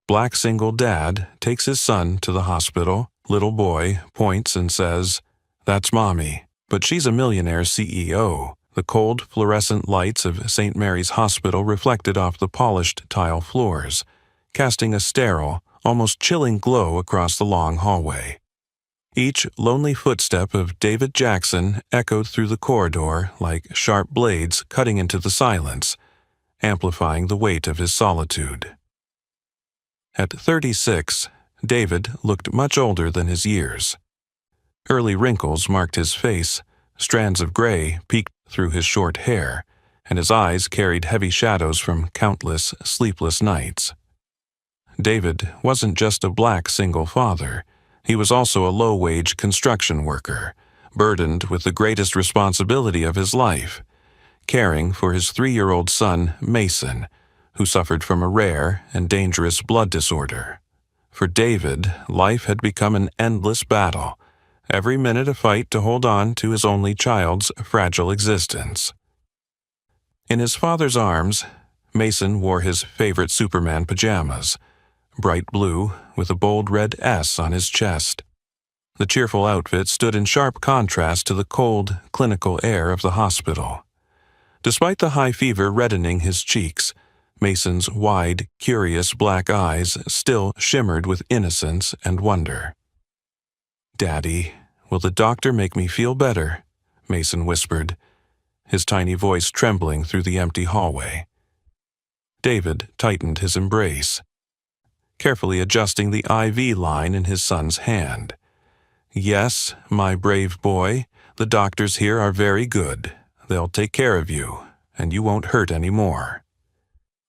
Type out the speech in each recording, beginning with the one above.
Black single dad takes his son to the hospital. Little boy points and says, "That's Mommy." But she's a millionaire CEO. The cold fluorescent lights of St. Mary's Hospital reflected off the polished tile floors, casting a sterile, almost chilling glow across the long hallway. Each lonely footstep of David Jackson echoed through the corridor like sharp blades cutting into the silence, amplifying the weight of his solitude. At 36, David looked much older than his years. Early wrinkles marked his face, strands of gray peeked through his short hair, and his eyes carried heavy shadows from countless sleepless nights. David wasn't just a black single father. He was also a low-wage construction worker, burdened with the greatest responsibility of his life, caring for his 3-year-old son, Mason, who suffered from a rare and dangerous blood disorder. For David, life had become an endless battle, every minute a fight to hold on to his only child's fragile existence. In his father's arms, Mason wore his favorite Superman pajamas, bright blue with a bold red S on his chest. The cheerful outfit stood in sharp contrast to the cold, clinical air of the hospital. Despite the high fever reddening his cheeks, Mason's wide, curious black eyes still shimmered with innocence and wonder. "Daddy, will the doctor make me feel better?" Mason whispered, his tiny voice trembling through the empty hallway. David tightened his embrace, carefully adjusting the IV line in his son's hand. "Yes, my brave boy, the doctors here are very good. They'll take care of you, and you won't hurt any more."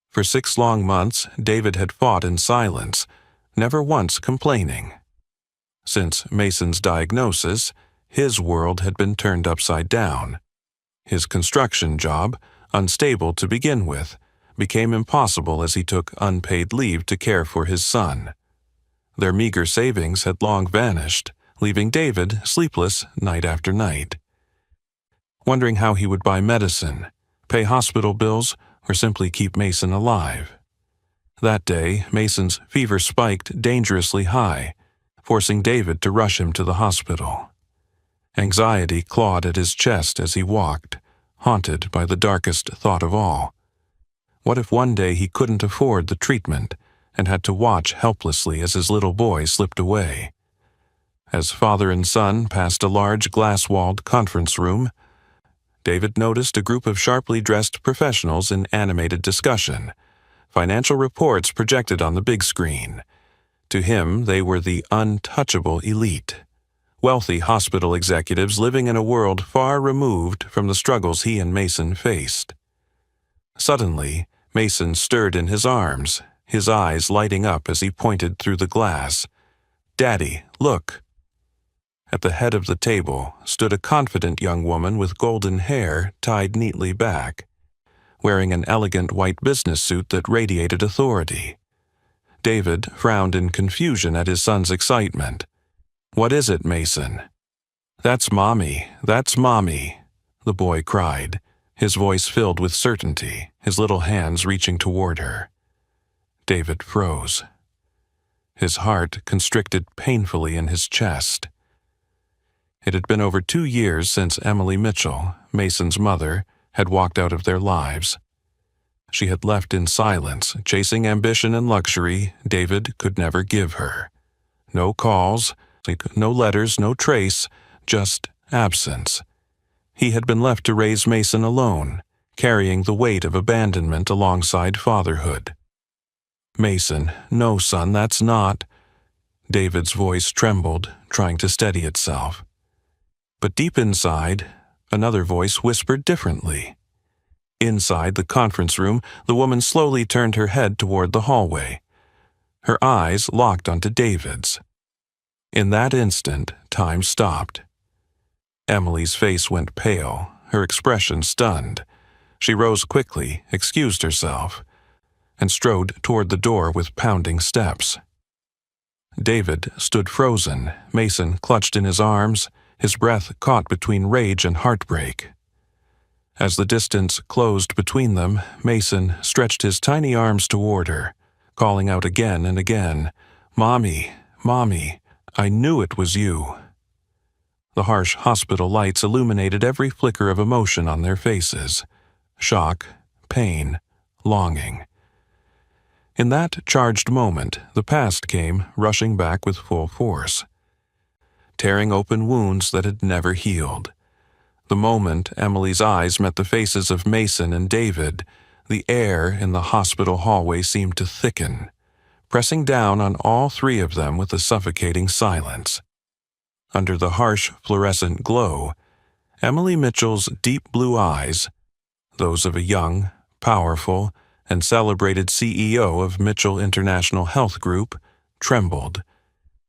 For 6 long months, David had fought in silence, never once complaining. Since Mason's diagnosis, his world had been turned upside down. His construction job, unstable to begin with, became impossible as he took unpaid leave to care for his son. Their meager savings had long vanished, leaving David sleepless night after night, wondering how he would buy medicine, pay hospital bills, or simply keep Mason alive. That day, Mason's fever spiked dangerously high, forcing David to rush him to the hospital. Anxiety clawed at his chest as he walked, haunted by the darkest thought of all. What if one day he couldn't afford the treatment and had to watch helplessly as his little boy slipped away? As father and son passed a large glass-walled conference room, David noticed a group of sharply dressed professionals in animated discussion, financial reports projected on the big screen. To him, they were the untouchable elite, wealthy hospital executives living in a world far removed from the struggles he and Mason faced. Suddenly, Mason stirred in his arms, his eyes lighting up as he pointed through the glass. "Daddy, look!" At the head of the table stood a confident young woman with golden hair tied neatly back, wearing an elegant white business suit that radiated authority. David frowned in confusion at his son's excitement. "What is it, Mason?" "That's Mommy, that's Mommy," the boy cried, his voice filled with certainty, his little hands reaching toward her. David froze. His heart constricted painfully in his chest. It had been over 2 years since Emily Mitchell, Mason's mother, had walked out of their lives. She had left in silence, chasing ambition and luxury David could never give her. No calls, no letters, no trace, just absence. He had been left to raise Mason alone, carrying the weight of abandonment alongside fatherhood. "Mason, no son, that's not..." David's voice trembled, trying to steady itself. But deep inside, another voice whispered differently. Inside the conference room, the woman slowly turned her head toward the hallway. Her eyes locked onto David's. In that instant, time stopped. Emily's face went pale, her expression stunned. She rose quickly, excused herself, and strode toward the door with pounding steps. David stood frozen, Mason clutched in his arms, his breath caught between rage and heartbreak. As the distance closed between them, Mason stretched his tiny arms toward her, calling out again and again, "Mommy, Mommy, I knew it was you." The harsh hospital lights illuminated every flicker of emotion on their faces: shock, pain, longing. In that charged moment, the past came rushing back with full force, tearing open wounds that had never healed. The moment Emily's eyes met the faces of Mason and David, the air in the hospital hallway seemed to thicken, pressing down on all three of them with a suffocating silence. Under the harsh fluorescent glow, Emily Mitchell's deep blue eyes, those of a young, powerful, and celebrated CEO of Mitchell International Health Group, trembled,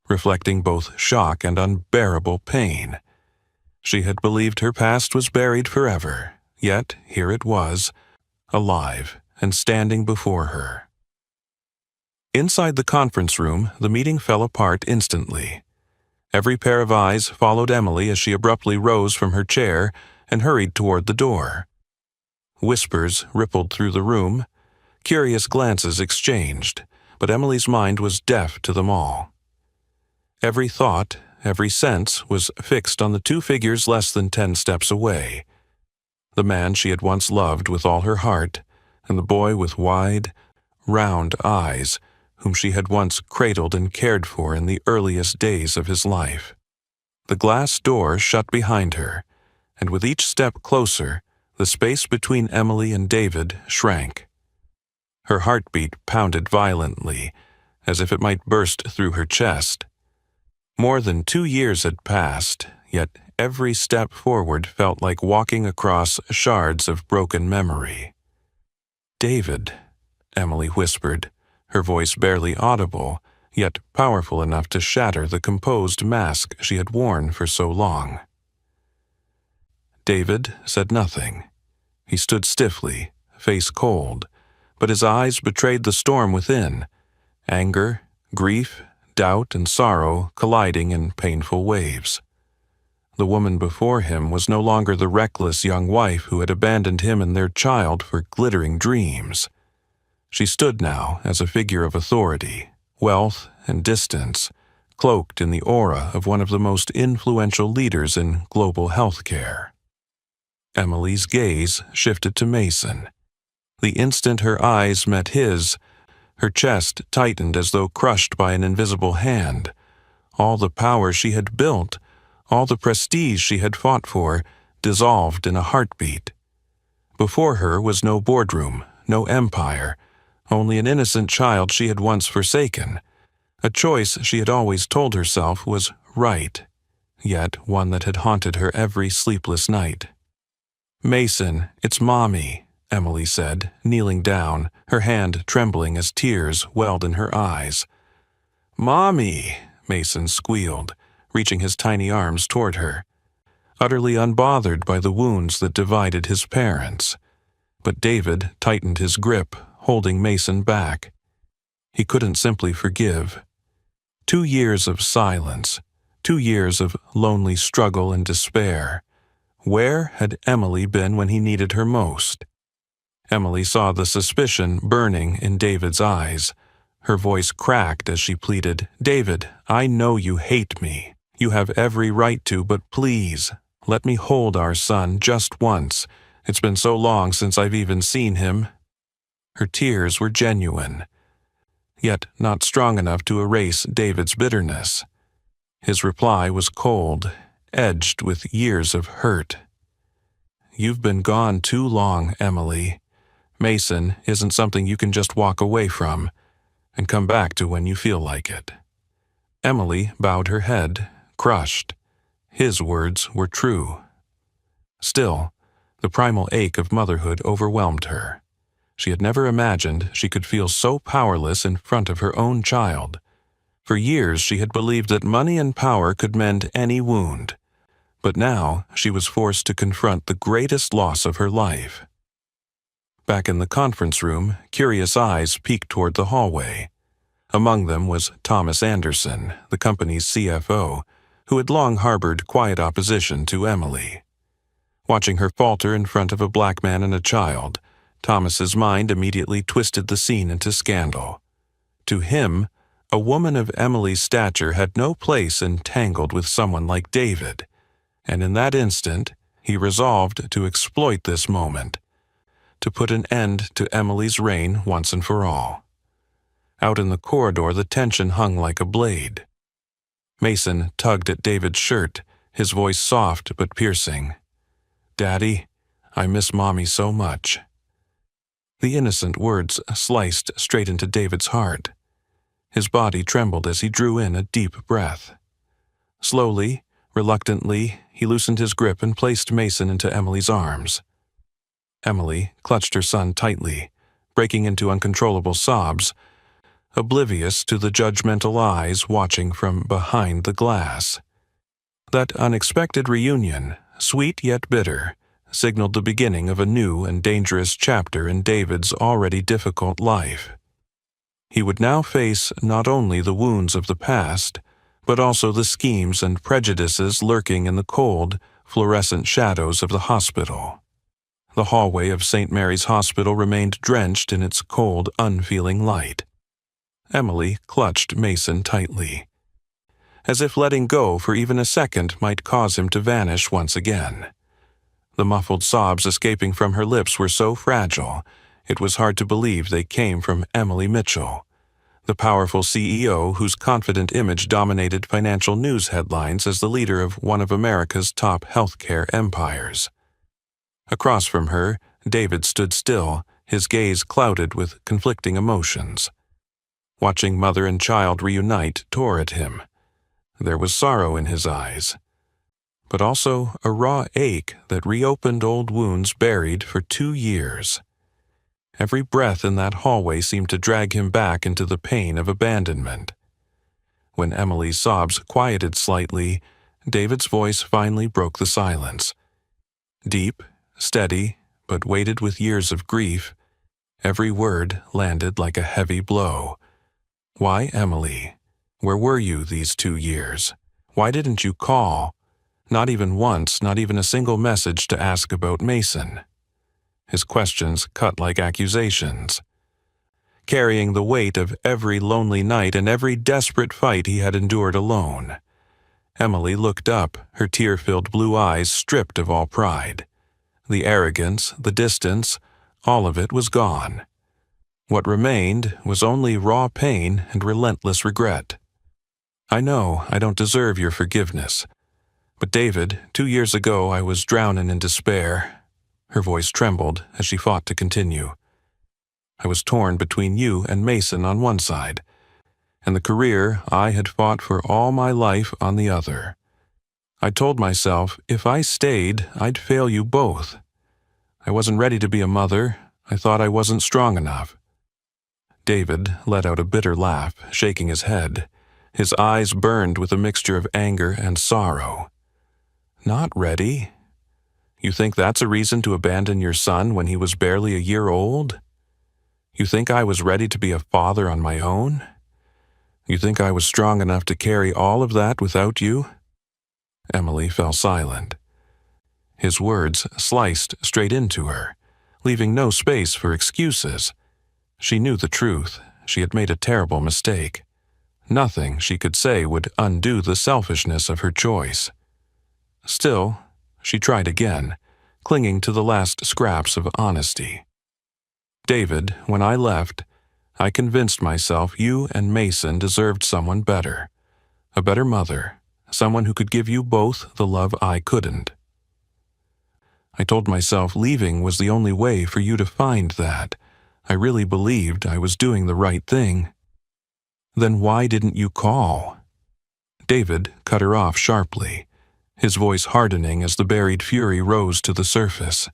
reflecting both shock and unbearable pain. She had believed her past was buried forever, yet here it was, alive and standing before her. Inside the conference room, the meeting fell apart instantly. Every pair of eyes followed Emily as she abruptly rose from her chair and hurried toward the door. Whispers rippled through the room, curious glances exchanged, but Emily's mind was deaf to them all. Every thought, every sense was fixed on the two figures less than 10 steps away. The man she had once loved with all her heart, and the boy with wide, round eyes whom she had once cradled and cared for in the earliest days of his life. The glass door shut behind her, and with each step closer, the space between Emily and David shrank. Her heartbeat pounded violently, as if it might burst through her chest. More than 2 years had passed, yet every step forward felt like walking across shards of broken memory. "David," Emily whispered, her voice barely audible, yet powerful enough to shatter the composed mask she had worn for so long. David said nothing. He stood stiffly, face cold, but his eyes betrayed the storm within: anger, grief, doubt, and sorrow colliding in painful waves. The woman before him was no longer the reckless young wife who had abandoned him and their child for glittering dreams. She stood now as a figure of authority, wealth, and distance, cloaked in the aura of one of the most influential leaders in global healthcare. Emily's gaze shifted to Mason. The instant her eyes met his, her chest tightened as though crushed by an invisible hand. All the power she had built, all the prestige she had fought for, dissolved in a heartbeat. Before her was no boardroom, no empire, only an innocent child she had once forsaken, a choice she had always told herself was right, yet one that had haunted her every sleepless night. "Mason, it's Mommy," Emily said, kneeling down, her hand trembling as tears welled in her eyes. "Mommy," Mason squealed, reaching his tiny arms toward her, utterly unbothered by the wounds that divided his parents. But David tightened his grip, holding Mason back. He couldn't simply forgive. 2 years of silence, 2 years of lonely struggle and despair. Where had Emily been when he needed her most? Emily saw the suspicion burning in David's eyes. Her voice cracked as she pleaded, "David, I know you hate me. You have every right to, but please, let me hold our son just once. It's been so long since I've even seen him." Her tears were genuine, yet not strong enough to erase David's bitterness. His reply was cold, edged with years of hurt. "You've been gone too long, Emily. Mason isn't something you can just walk away from and come back to when you feel like it." Emily bowed her head, crushed. His words were true. Still, the primal ache of motherhood overwhelmed her. She had never imagined she could feel so powerless in front of her own child. For years she had believed that money and power could mend any wound, but now she was forced to confront the greatest loss of her life. Back in the conference room, curious eyes peeked toward the hallway. Among them was Thomas Anderson, the company's CFO, who had long harbored quiet opposition to Emily. Watching her falter in front of a black man and a child, Thomas's mind immediately twisted the scene into scandal. To him, a woman of Emily's stature had no place entangled with someone like David, and in that instant he resolved to exploit this moment, to put an end to Emily's reign once and for all. Out in the corridor, the tension hung like a blade. Mason tugged at David's shirt, his voice soft but piercing. "Daddy, I miss Mommy so much." The innocent words sliced straight into David's heart. His body trembled as he drew in a deep breath. Slowly, reluctantly, he loosened his grip and placed Mason into Emily's arms. Emily clutched her son tightly, breaking into uncontrollable sobs, oblivious to the judgmental eyes watching from behind the glass. That unexpected reunion, sweet yet bitter, signaled the beginning of a new and dangerous chapter in David's already difficult life. He would now face not only the wounds of the past, but also the schemes and prejudices lurking in the cold, fluorescent shadows of the hospital. The hallway of St. Mary's Hospital remained drenched in its cold, unfeeling light. Emily clutched Mason tightly, as if letting go for even a second might cause him to vanish once again. The muffled sobs escaping from her lips were so fragile, it was hard to believe they came from Emily Mitchell, the powerful CEO whose confident image dominated financial news headlines as the leader of one of America's top healthcare empires. Across from her, David stood still, his gaze clouded with conflicting emotions. Watching mother and child reunite tore at him. There was sorrow in his eyes, but also a raw ache that reopened old wounds buried for 2 years. Every breath in that hallway seemed to drag him back into the pain of abandonment. When Emily's sobs quieted slightly, David's voice finally broke the silence. Deep, steady, but weighted with years of grief, every word landed like a heavy blow. "Why, Emily? Where were you these 2 years? Why didn't you call? Not even once, not even a single message to ask about Mason." His questions cut like accusations, carrying the weight of every lonely night and every desperate fight he had endured alone. Emily looked up, her tear-filled blue eyes stripped of all pride. The arrogance, the distance, all of it was gone. What remained was only raw pain and relentless regret. "I know I don't deserve your forgiveness. But David, 2 years ago I was drowning in despair." Her voice trembled as she fought to continue. "I was torn between you and Mason on one side, and the career I had fought for all my life on the other. I told myself if I stayed, I'd fail you both. I wasn't ready to be a mother. I thought I wasn't strong enough." David let out a bitter laugh, shaking his head. His eyes burned with a mixture of anger and sorrow. "Not ready? You think that's a reason to abandon your son when he was barely a year old? You think I was ready to be a father on my own? You think I was strong enough to carry all of that without you?" Emily fell silent. His words sliced straight into her, leaving no space for excuses. She knew the truth. She had made a terrible mistake. Nothing she could say would undo the selfishness of her choice. Still, she tried again, clinging to the last scraps of honesty. "David, when I left, I convinced myself you and Mason deserved someone better. A better mother, someone who could give you both the love I couldn't. I told myself leaving was the only way for you to find that. I really believed I was doing the right thing." "Then why didn't you call?" David cut her off sharply, his voice hardening as the buried fury rose to the surface.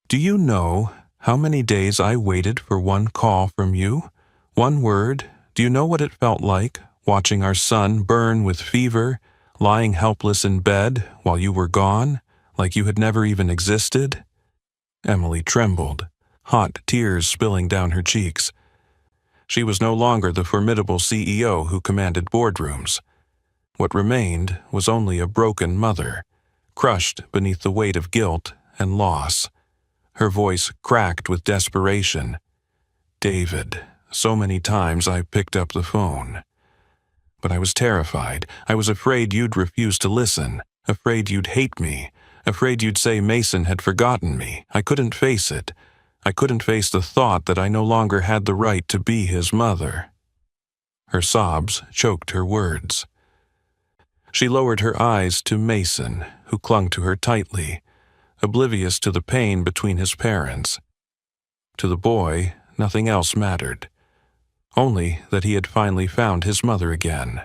"Do you know how many days I waited for one call from you? One word? Do you know what it felt like, watching our son burn with fever, lying helpless in bed while you were gone, like you had never even existed?" Emily trembled, hot tears spilling down her cheeks. She was no longer the formidable CEO who commanded boardrooms. What remained was only a broken mother, crushed beneath the weight of guilt and loss. Her voice cracked with desperation. "David, So many times I picked up the phone. But I was terrified. I was afraid you'd refuse to listen, afraid you'd hate me, afraid you'd say Mason had forgotten me. I couldn't face it. I couldn't face the thought that I no longer had the right to be his mother. Her sobs choked her words. She lowered her eyes to Mason, who clung to her tightly, oblivious to the pain between his parents. To the boy, nothing else mattered, only that he had finally found his mother again.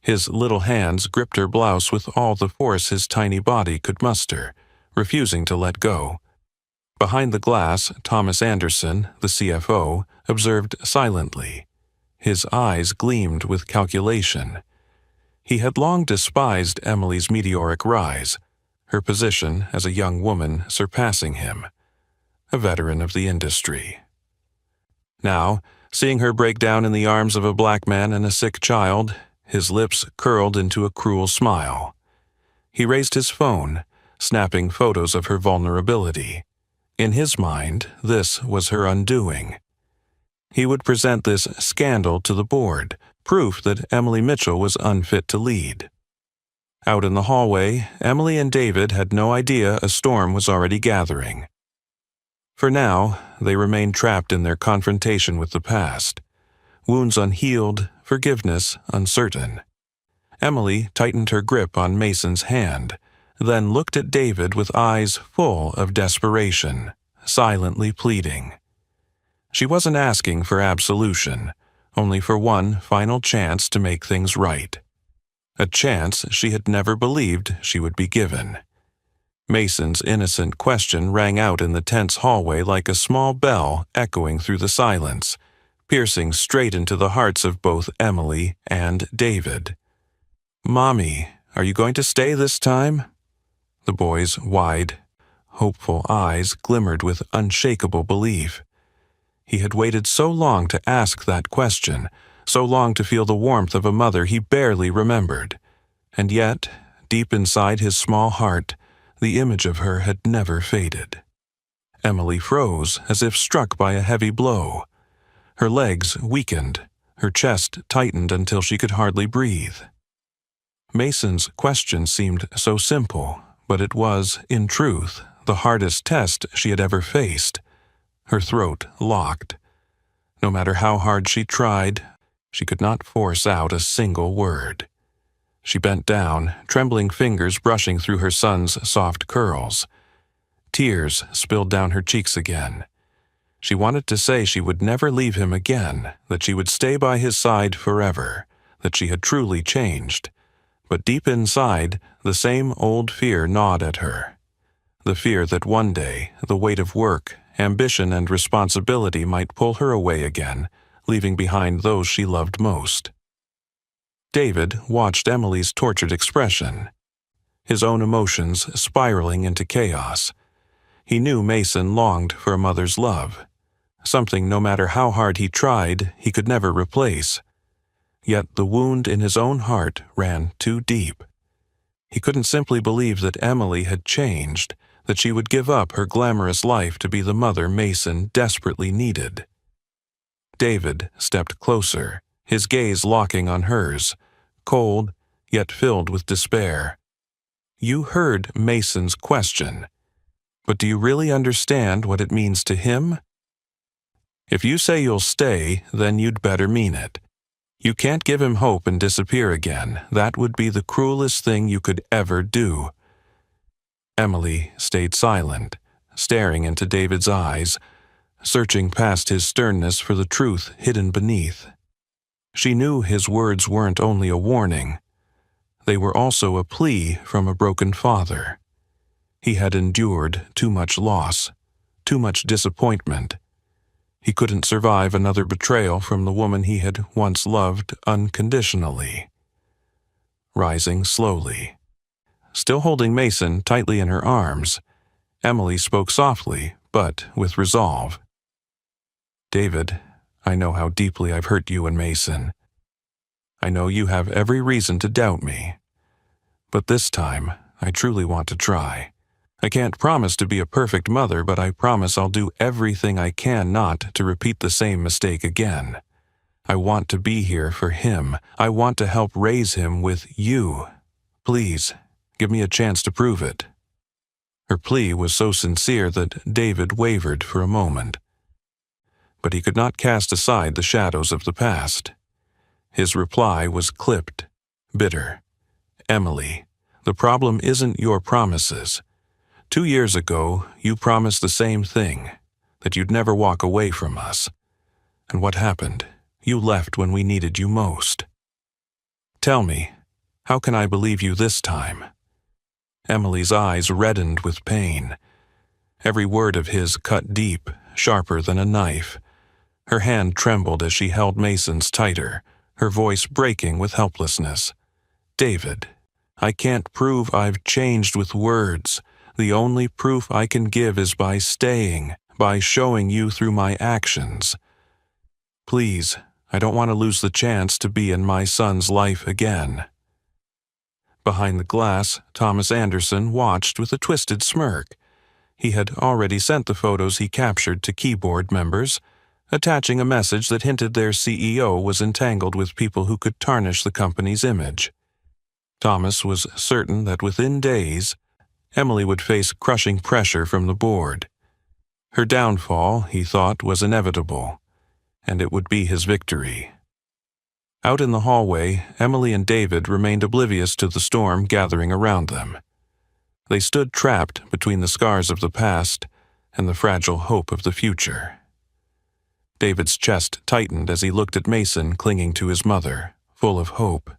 His little hands gripped her blouse with all the force his tiny body could muster, refusing to let go. Behind the glass, Thomas Anderson, the CFO, observed silently. His eyes gleamed with calculation. He had long despised Emily's meteoric rise, her position as a young woman surpassing him, a veteran of the industry. Now, seeing her break down in the arms of a black man and a sick child, his lips curled into a cruel smile. He raised his phone, snapping photos of her vulnerability. In his mind, this was her undoing. He would present this scandal to the board, proof that Emily Mitchell was unfit to lead. Out in the hallway, Emily and David had no idea a storm was already gathering. For now, they remained trapped in their confrontation with the past. Wounds unhealed, forgiveness uncertain. Emily tightened her grip on Mason's hand, then looked at David with eyes full of desperation, silently pleading. She wasn't asking for absolution, only for one final chance to make things right. A chance she had never believed she would be given. Mason's innocent question rang out in the tense hallway like a small bell echoing through the silence, piercing straight into the hearts of both Emily and David. "Mommy, are you going to stay this time?" The boy's wide, hopeful eyes glimmered with unshakable belief. He had waited so long to ask that question, so long to feel the warmth of a mother he barely remembered. And yet, deep inside his small heart, the image of her had never faded. Emily froze as if struck by a heavy blow. Her legs weakened, her chest tightened until she could hardly breathe. Mason's question seemed so simple, but it was, in truth, the hardest test she had ever faced. Her throat locked. No matter how hard she tried, she could not force out a single word. She bent down, trembling fingers brushing through her son's soft curls. Tears spilled down her cheeks again. She wanted to say she would never leave him again, that she would stay by his side forever, that she had truly changed. But deep inside, the same old fear gnawed at her. The fear that one day, the weight of work, ambition, and responsibility might pull her away again, leaving behind those she loved most. David watched Emily's tortured expression, his own emotions spiraling into chaos. He knew Mason longed for a mother's love, something no matter how hard he tried, he could never replace. Yet the wound in his own heart ran too deep. He couldn't simply believe that Emily had changed, that she would give up her glamorous life to be the mother Mason desperately needed. David stepped closer, his gaze locking on hers, cold, yet filled with despair. "You heard Mason's question, but do you really understand what it means to him? If you say you'll stay, then you'd better mean it. You can't give him hope and disappear again. That would be the cruelest thing you could ever do." Emily stayed silent, staring into David's eyes, searching past his sternness for the truth hidden beneath. She knew his words weren't only a warning. They were also a plea from a broken father. He had endured too much loss, too much disappointment. He couldn't survive another betrayal from the woman he had once loved unconditionally. Rising slowly, still holding Mason tightly in her arms, Emily spoke softly, but with resolve. "David, I know how deeply I've hurt you and Mason. I know you have every reason to doubt me. But this time, I truly want to try. I can't promise to be a perfect mother, but I promise I'll do everything I can not to repeat the same mistake again. I want to be here for him. I want to help raise him with you. Please, give me a chance to prove it." Her plea was so sincere that David wavered for a moment. But he could not cast aside the shadows of the past. His reply was clipped, bitter. "Emily, the problem isn't your promises. 2 years ago, you promised the same thing, that you'd never walk away from us. And what happened? You left when we needed you most. Tell me, how can I believe you this time?" Emily's eyes reddened with pain. Every word of his cut deep, sharper than a knife. Her hand trembled as she held Mason's tighter, her voice breaking with helplessness. "David, I can't prove I've changed with words. The only proof I can give is by staying, by showing you through my actions. Please, I don't want to lose the chance to be in my son's life again." Behind the glass, Thomas Anderson watched with a twisted smirk. He had already sent the photos he captured to keyboard members, attaching a message that hinted their CEO was entangled with people who could tarnish the company's image. Thomas was certain that within days, Emily would face crushing pressure from the board. Her downfall, he thought, was inevitable, and it would be his victory. Out in the hallway, Emily and David remained oblivious to the storm gathering around them. They stood trapped between the scars of the past and the fragile hope of the future. David's chest tightened as he looked at Mason clinging to his mother, full of hope.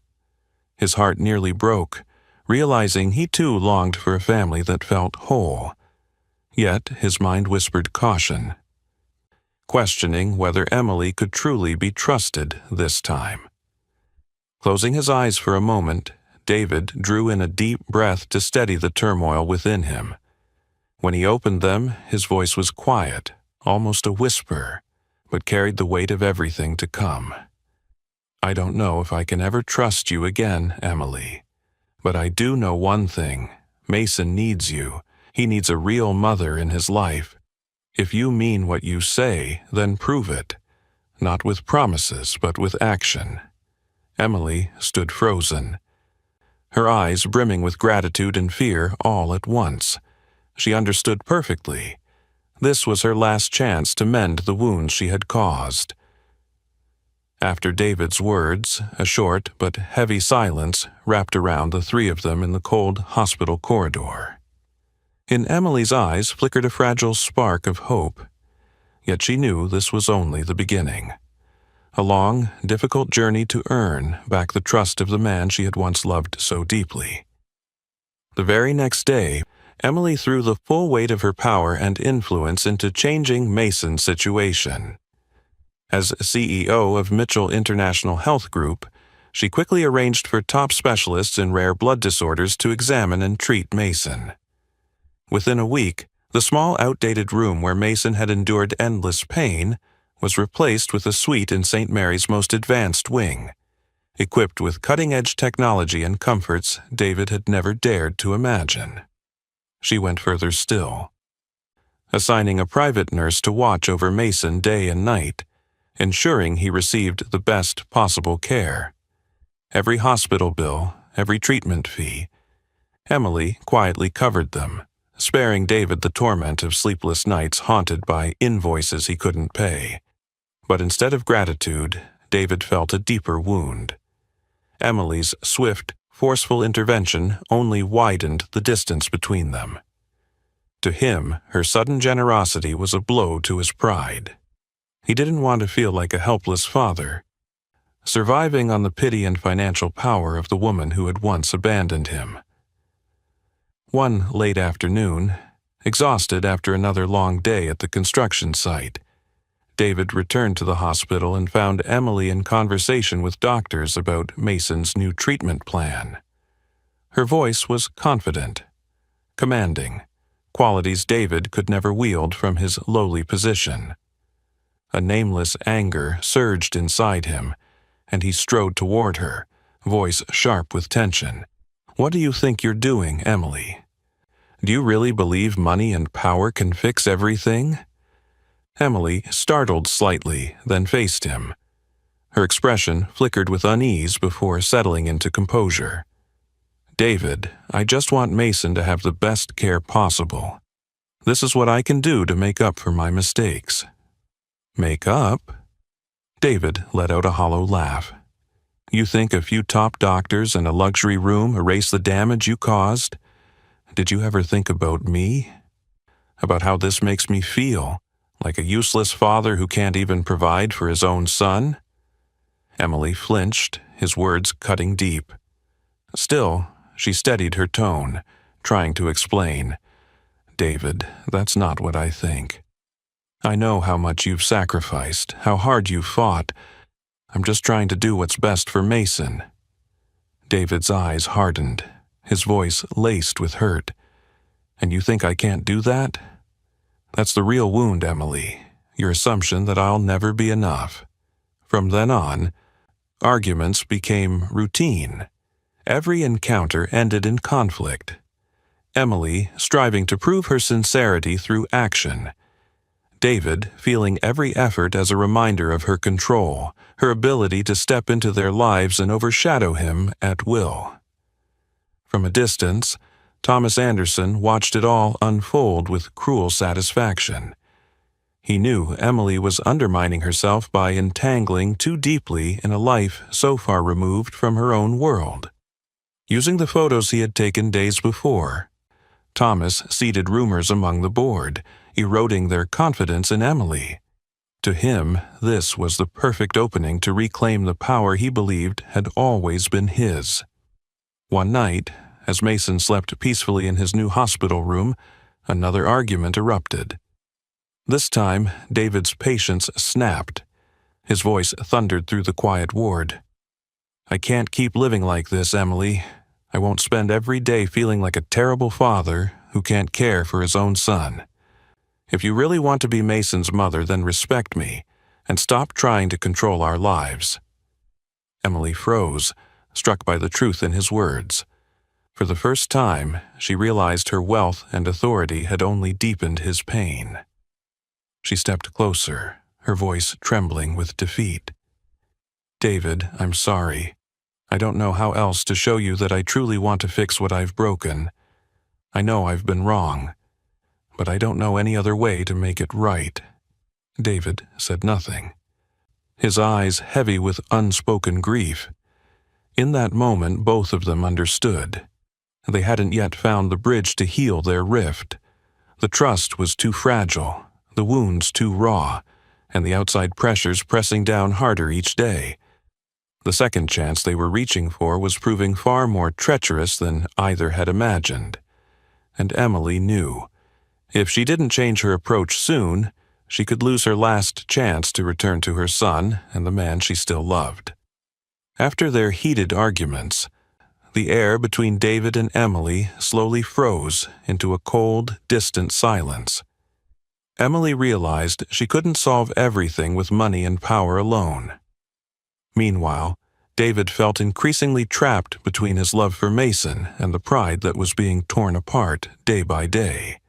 His heart nearly broke, realizing he too longed for a family that felt whole. Yet his mind whispered caution, questioning whether Emily could truly be trusted this time. Closing his eyes for a moment, David drew in a deep breath to steady the turmoil within him. When he opened them, his voice was quiet, almost a whisper, but carried the weight of everything to come. "I don't know if I can ever trust you again, Emily. But I do know one thing. Mason needs you. He needs a real mother in his life. If you mean what you say, then prove it. Not with promises, but with action." Emily stood frozen, her eyes brimming with gratitude and fear all at once. She understood perfectly. This was her last chance to mend the wounds she had caused. After David's words, a short but heavy silence wrapped around the three of them in the cold hospital corridor. In Emily's eyes flickered a fragile spark of hope, yet she knew this was only the beginning. A long, difficult journey to earn back the trust of the man she had once loved so deeply. The very next day, Emily threw the full weight of her power and influence into changing Mason's situation. As CEO of Mitchell International Health Group, she quickly arranged for top specialists in rare blood disorders to examine and treat Mason. Within a week, the small outdated room where Mason had endured endless pain was replaced with a suite in St. Mary's most advanced wing, equipped with cutting-edge technology and comforts David had never dared to imagine. She went further still, assigning a private nurse to watch over Mason day and night, ensuring he received the best possible care. Every hospital bill, every treatment fee, Emily quietly covered them, sparing David the torment of sleepless nights haunted by invoices he couldn't pay. But instead of gratitude, David felt a deeper wound. Emily's swift, forceful intervention only widened the distance between them. To him, her sudden generosity was a blow to his pride. He didn't want to feel like a helpless father, surviving on the pity and financial power of the woman who had once abandoned him. One late afternoon, exhausted after another long day at the construction site, David returned to the hospital and found Emily in conversation with doctors about Mason's new treatment plan. Her voice was confident, commanding, qualities David could never wield from his lowly position. A nameless anger surged inside him, and he strode toward her, voice sharp with tension. "What do you think you're doing, Emily? Do you really believe money and power can fix everything? Emily startled slightly, then faced him. Her expression flickered with unease before settling into composure. David, I just want Mason to have the best care possible. This is what I can do to make up for my mistakes. Make up? David let out a hollow laugh. You think a few top doctors and a luxury room erase the damage you caused? Did you ever think about me? About how this makes me feel, like a useless father who can't even provide for his own son? Emily flinched, his words cutting deep. Still, she steadied her tone, trying to explain. David, that's not what I think. I know how much you've sacrificed, how hard you've fought. I'm just trying to do what's best for Mason. David's eyes hardened, his voice laced with hurt. And you think I can't do that? That's the real wound, Emily, your assumption that I'll never be enough. From then on, arguments became routine. Every encounter ended in conflict. Emily striving to prove her sincerity through action. David feeling every effort as a reminder of her control, her ability to step into their lives and overshadow him at will. From a distance, Thomas Anderson watched it all unfold with cruel satisfaction. He knew Emily was undermining herself by entangling too deeply in a life so far removed from her own world. Using the photos he had taken days before, Thomas seeded rumors among the board, eroding their confidence in Emily. To him, this was the perfect opening to reclaim the power he believed had always been his. One night, as Mason slept peacefully in his new hospital room, another argument erupted. This time, David's patience snapped. His voice thundered through the quiet ward. I can't keep living like this, Emily. I won't spend every day feeling like a terrible father who can't care for his own son. If you really want to be Mason's mother, then respect me, and stop trying to control our lives. Emily froze, struck by the truth in his words. For the first time, she realized her wealth and authority had only deepened his pain. She stepped closer, her voice trembling with defeat. David, I'm sorry. I don't know how else to show you that I truly want to fix what I've broken. I know I've been wrong, but I don't know any other way to make it right. David said nothing, his eyes heavy with unspoken grief. In that moment, both of them understood. They hadn't yet found the bridge to heal their rift. The trust was too fragile, the wounds too raw, and the outside pressures pressing down harder each day. The second chance they were reaching for was proving far more treacherous than either had imagined. And Emily knew. If she didn't change her approach soon, she could lose her last chance to return to her son and the man she still loved. After their heated arguments, the air between David and Emily slowly froze into a cold, distant silence. Emily realized she couldn't solve everything with money and power alone. Meanwhile, David felt increasingly trapped between his love for Mason and the pride that was being torn apart day by day.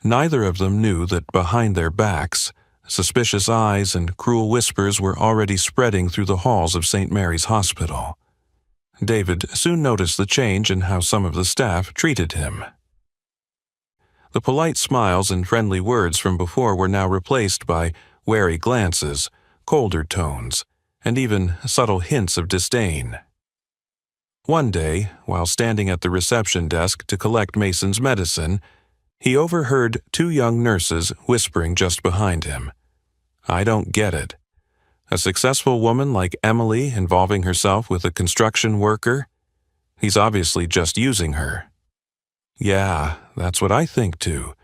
Neither of them knew that behind their backs, suspicious eyes and cruel whispers were already spreading through the halls of St. Mary's Hospital. David soon noticed the change in how some of the staff treated him. The polite smiles and friendly words from before were now replaced by wary glances, colder tones, and even subtle hints of disdain. One day, while standing at the reception desk to collect Mason's medicine, he overheard two young nurses whispering just behind him. I don't get it. A successful woman like Emily involving herself with a construction worker? He's obviously just using her. Yeah, that's what I think too.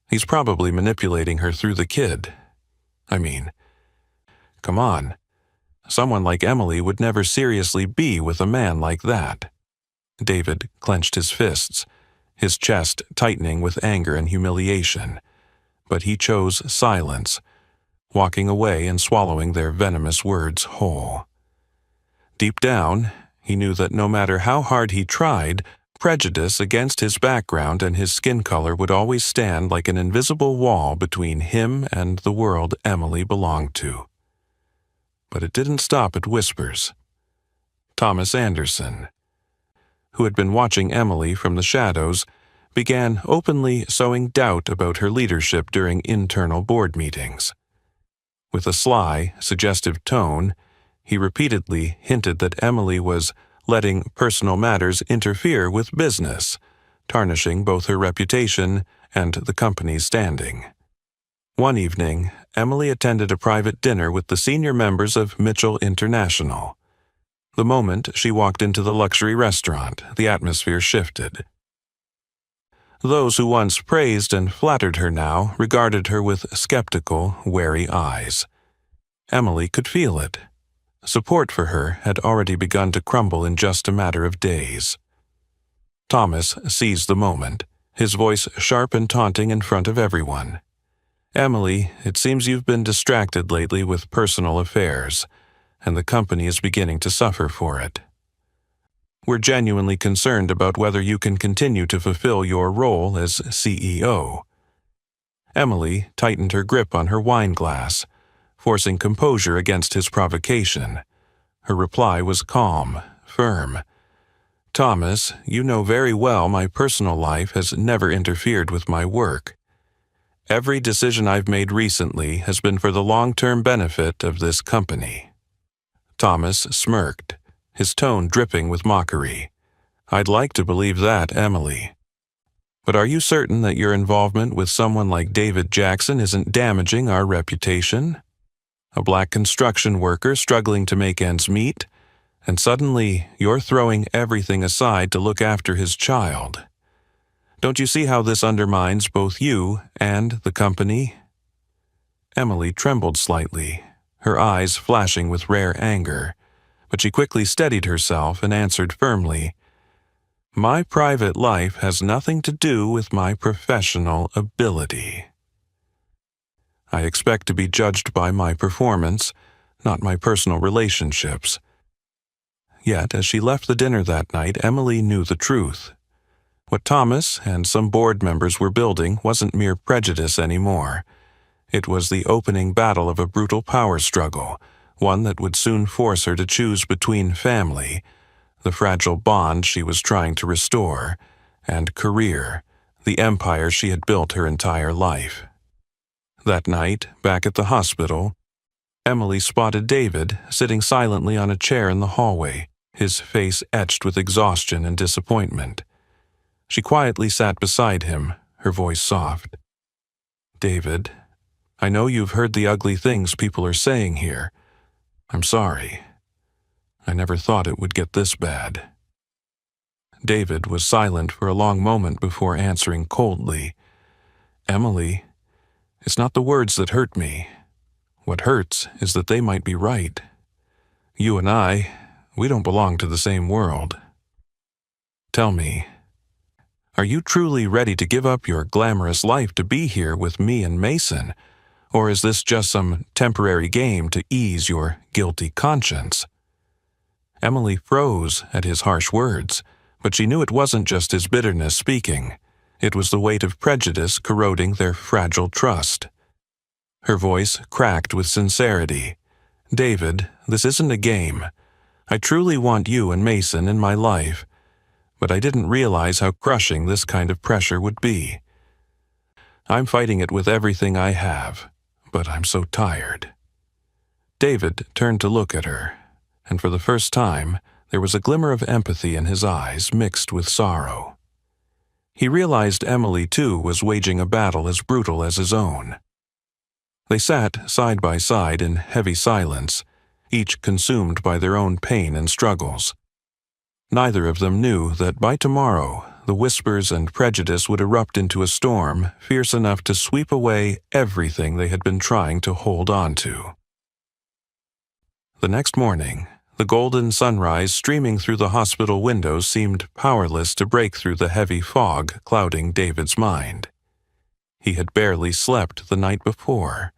He's probably manipulating her through the kid. I mean, come on. Someone like Emily would never seriously be with a man like that. David clenched his fists, his chest tightening with anger and humiliation. But he chose silence, walking away and swallowing their venomous words whole. Deep down, he knew that no matter how hard he tried, prejudice against his background and his skin color would always stand like an invisible wall between him and the world Emily belonged to. But it didn't stop at whispers. Thomas Anderson, who had been watching Emily from the shadows, began openly sowing doubt about her leadership during internal board meetings. With a sly, suggestive tone, he repeatedly hinted that Emily was letting personal matters interfere with business, tarnishing both her reputation and the company's standing. One evening, Emily attended a private dinner with the senior members of Mitchell International. The moment she walked into the luxury restaurant, the atmosphere shifted. Those who once praised and flattered her now regarded her with skeptical, wary eyes. Emily could feel it. Support for her had already begun to crumble in just a matter of days. Thomas seized the moment, his voice sharp and taunting in front of everyone. "Emily, it seems you've been distracted lately with personal affairs, and the company is beginning to suffer for it. We're genuinely concerned about whether you can continue to fulfill your role as CEO." Emily tightened her grip on her wine glass, forcing composure against his provocation. Her reply was calm, firm. "Thomas, you know very well my personal life has never interfered with my work. Every decision I've made recently has been for the long-term benefit of this company." Thomas smirked, his tone dripping with mockery. "I'd like to believe that, Emily. But are you certain that your involvement with someone like David Jackson isn't damaging our reputation? A black construction worker struggling to make ends meet, and suddenly you're throwing everything aside to look after his child. Don't you see how this undermines both you and the company?" Emily trembled slightly, her eyes flashing with rare anger, but she quickly steadied herself and answered firmly, "My private life has nothing to do with my professional ability. I expect to be judged by my performance, not my personal relationships." Yet, as she left the dinner that night, Emily knew the truth. What Thomas and some board members were building wasn't mere prejudice anymore. It was the opening battle of a brutal power struggle, one that would soon force her to choose between family, the fragile bond she was trying to restore, and career, the empire she had built her entire life. That night, back at the hospital, Emily spotted David sitting silently on a chair in the hallway, his face etched with exhaustion and disappointment. She quietly sat beside him, her voice soft. "David, I know you've heard the ugly things people are saying here. I'm sorry. I never thought it would get this bad." David was silent for a long moment before answering coldly, "Emily, it's not the words that hurt me. What hurts is that they might be right. You and I, we don't belong to the same world. Tell me, are you truly ready to give up your glamorous life to be here with me and Mason, or is this just some temporary game to ease your guilty conscience?" Emily froze at his harsh words, but she knew it wasn't just his bitterness speaking. It was the weight of prejudice corroding their fragile trust. Her voice cracked with sincerity. "David, this isn't a game. I truly want you and Mason in my life, but I didn't realize how crushing this kind of pressure would be. I'm fighting it with everything I have, but I'm so tired." David turned to look at her, and for the first time, there was a glimmer of empathy in his eyes mixed with sorrow. He realized Emily, too, was waging a battle as brutal as his own. They sat side by side in heavy silence, each consumed by their own pain and struggles. Neither of them knew that by tomorrow, the whispers and prejudice would erupt into a storm fierce enough to sweep away everything they had been trying to hold on to. The next morning, the golden sunrise streaming through the hospital windows seemed powerless to break through the heavy fog clouding David's mind. He had barely slept the night before,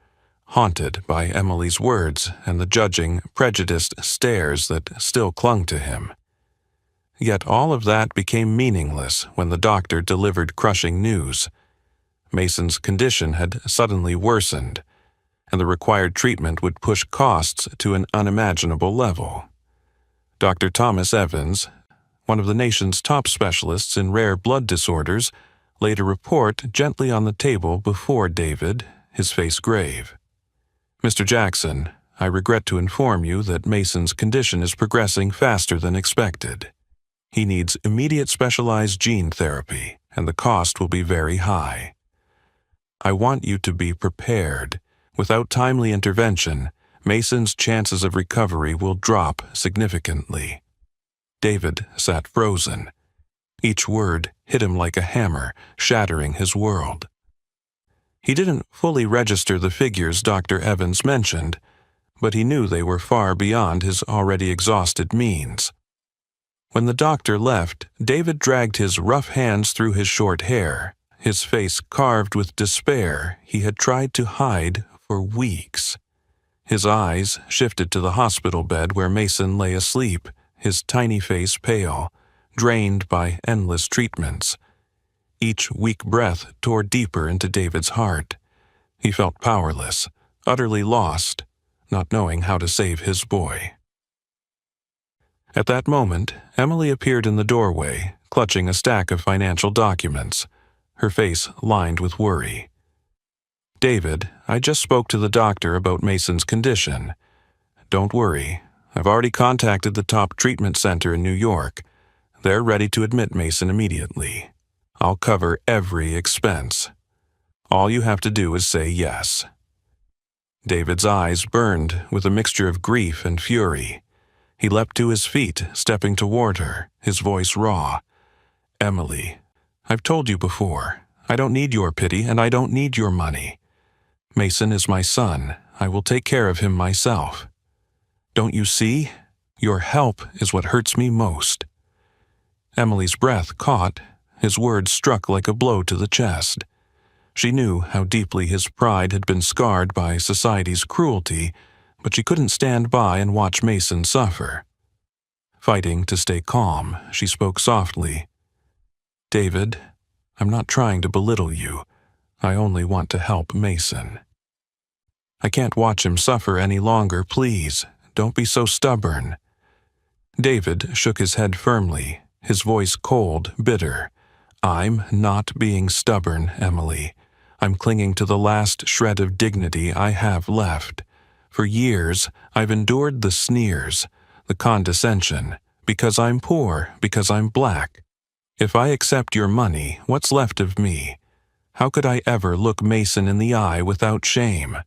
haunted by Emily's words and the judging, prejudiced stares that still clung to him. Yet all of that became meaningless when the doctor delivered crushing news. Mason's condition had suddenly worsened, and the required treatment would push costs to an unimaginable level. Dr. Thomas Evans, one of the nation's top specialists in rare blood disorders, laid a report gently on the table before David, his face grave. "Mr. Jackson, I regret to inform you that Mason's condition is progressing faster than expected. He needs immediate specialized gene therapy, and the cost will be very high. I want you to be prepared. Without timely intervention, Mason's chances of recovery will drop significantly." David sat frozen. Each word hit him like a hammer, shattering his world. He didn't fully register the figures Dr. Evans mentioned, but he knew they were far beyond his already exhausted means. When the doctor left, David dragged his rough hands through his short hair, his face carved with despair he had tried to hide for weeks. His eyes shifted to the hospital bed where Mason lay asleep, his tiny face pale, drained by endless treatments. Each weak breath tore deeper into David's heart. He felt powerless, utterly lost, not knowing how to save his boy. At that moment, Emily appeared in the doorway, clutching a stack of financial documents, her face lined with worry. "David, I just spoke to the doctor about Mason's condition. Don't worry, I've already contacted the top treatment center in New York. They're ready to admit Mason immediately. I'll cover every expense. All you have to do is say yes." David's eyes burned with a mixture of grief and fury. He leapt to his feet, stepping toward her, his voice raw. "Emily, I've told you before, I don't need your pity and I don't need your money. Mason is my son. I will take care of him myself. Don't you see? Your help is what hurts me most." Emily's breath caught. His words struck like a blow to the chest. She knew how deeply his pride had been scarred by society's cruelty, but she couldn't stand by and watch Mason suffer. Fighting to stay calm, she spoke softly. "David, I'm not trying to belittle you. I only want to help Mason. I can't watch him suffer any longer, please. Don't be so stubborn." David shook his head firmly, his voice cold, bitter. "I'm not being stubborn, Emily. I'm clinging to the last shred of dignity I have left. For years, I've endured the sneers, the condescension, because I'm poor, because I'm black. If I accept your money, what's left of me? How could I ever look Mason in the eye without shame?"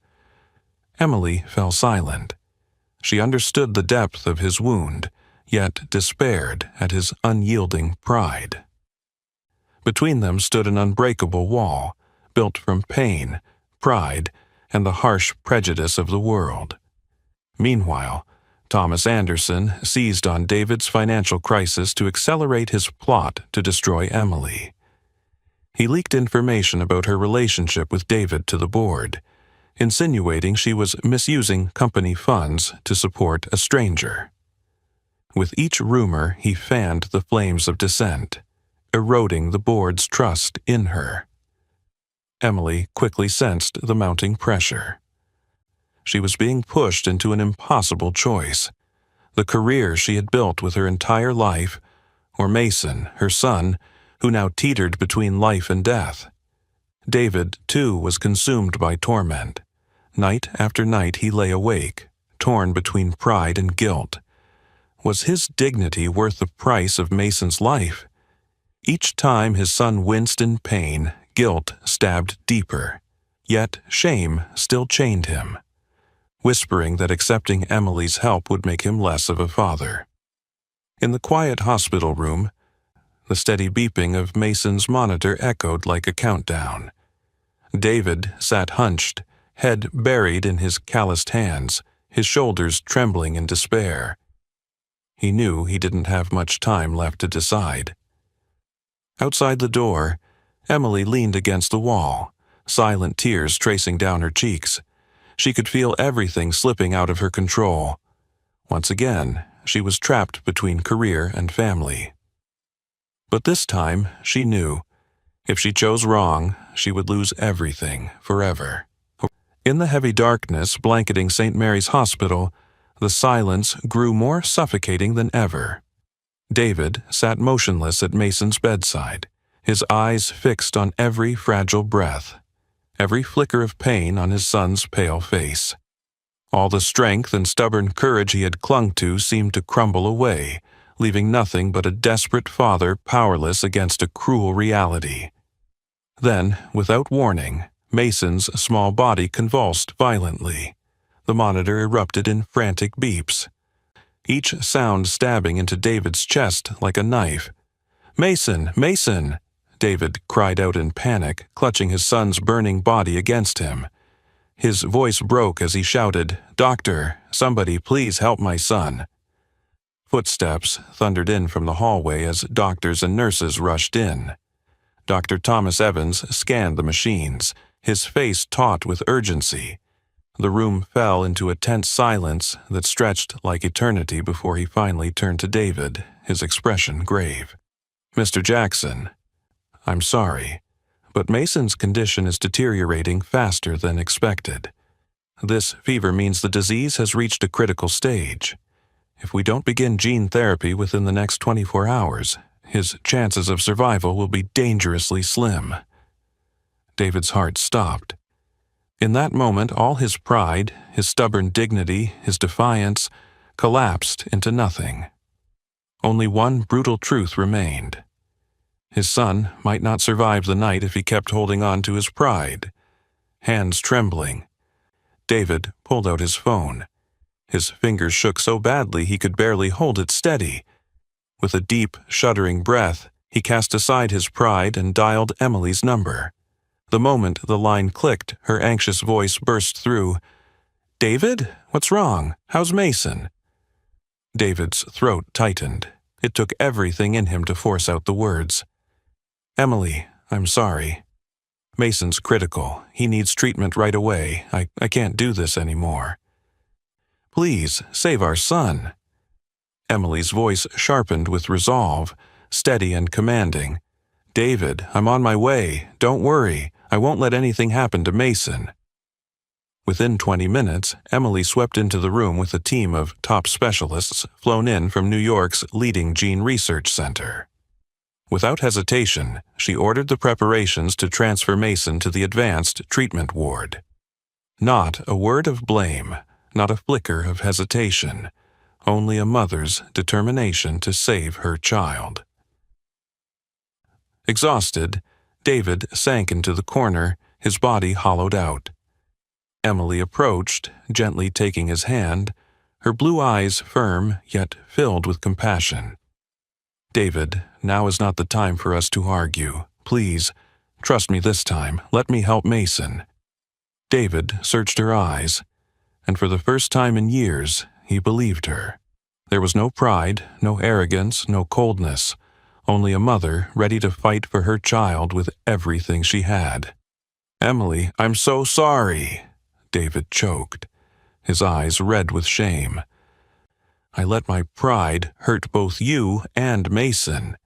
Emily fell silent. She understood the depth of his wound, yet despaired at his unyielding pride. Between them stood an unbreakable wall, built from pain, pride, and the harsh prejudice of the world. Meanwhile, Thomas Anderson seized on David's financial crisis to accelerate his plot to destroy Emily. He leaked information about her relationship with David to the board, insinuating she was misusing company funds to support a stranger. With each rumor, he fanned the flames of dissent, eroding the board's trust in her. Emily quickly sensed the mounting pressure. She was being pushed into an impossible choice: the career she had built with her entire life, or Mason, her son, who now teetered between life and death. David, too, was consumed by torment. Night after night he lay awake, torn between pride and guilt. Was his dignity worth the price of Mason's life? Each time his son winced in pain, guilt stabbed deeper. Yet shame still chained him, whispering that accepting Emily's help would make him less of a father. In the quiet hospital room, the steady beeping of Mason's monitor echoed like a countdown. David sat hunched, head buried in his calloused hands, his shoulders trembling in despair. He knew he didn't have much time left to decide. Outside the door, Emily leaned against the wall, silent tears tracing down her cheeks. She could feel everything slipping out of her control. Once again, she was trapped between career and family, But this time, she knew. If she chose wrong, she would lose everything forever. In the heavy darkness blanketing St. Mary's Hospital, the silence grew more suffocating than ever. David sat motionless at Mason's bedside, his eyes fixed on every fragile breath, every flicker of pain on his son's pale face. All the strength and stubborn courage he had clung to seemed to crumble away, leaving nothing but a desperate father powerless against a cruel reality. Then, without warning, Mason's small body convulsed violently. The monitor erupted in frantic beeps, each sound stabbing into David's chest like a knife. "Mason! Mason!" David cried out in panic, clutching his son's burning body against him. His voice broke as he shouted, "Doctor, somebody please help my son." Footsteps thundered in from the hallway as doctors and nurses rushed in. Dr. Thomas Evans scanned the machines, his face taut with urgency. The room fell into a tense silence that stretched like eternity before he finally turned to David, his expression grave. "Mr. Jackson, I'm sorry, but Mason's condition is deteriorating faster than expected. This fever means the disease has reached a critical stage. If we don't begin gene therapy within the next 24 hours, his chances of survival will be dangerously slim." David's heart stopped. In that moment, all his pride, his stubborn dignity, his defiance, collapsed into nothing. Only one brutal truth remained. His son might not survive the night if he kept holding on to his pride. Hands trembling, David pulled out his phone. His fingers shook so badly he could barely hold it steady. With a deep, shuddering breath, he cast aside his pride and dialed Emily's number. The moment the line clicked, her anxious voice burst through. "David? What's wrong? How's Mason?" David's throat tightened. It took everything in him to force out the words. "Emily, I'm sorry. Mason's critical. He needs treatment right away. I can't do this anymore. Please, save our son." Emily's voice sharpened with resolve, steady and commanding. "David, I'm on my way. Don't worry. I won't let anything happen to Mason." Within 20 minutes, Emily swept into the room with a team of top specialists flown in from New York's leading gene research center. Without hesitation, she ordered the preparations to transfer Mason to the advanced treatment ward. Not a word of blame, not a flicker of hesitation, only a mother's determination to save her child. Exhausted, David sank into the corner, his body hollowed out. Emily approached, gently taking his hand, her blue eyes firm yet filled with compassion. "David, now is not the time for us to argue. Please, trust me this time. Let me help Mason." David searched her eyes, and for the first time in years, he believed her. There was no pride, no arrogance, no coldness, only a mother ready to fight for her child with everything she had. "Emily, I'm so sorry," David choked, his eyes red with shame. "I let my pride hurt both you and Mason."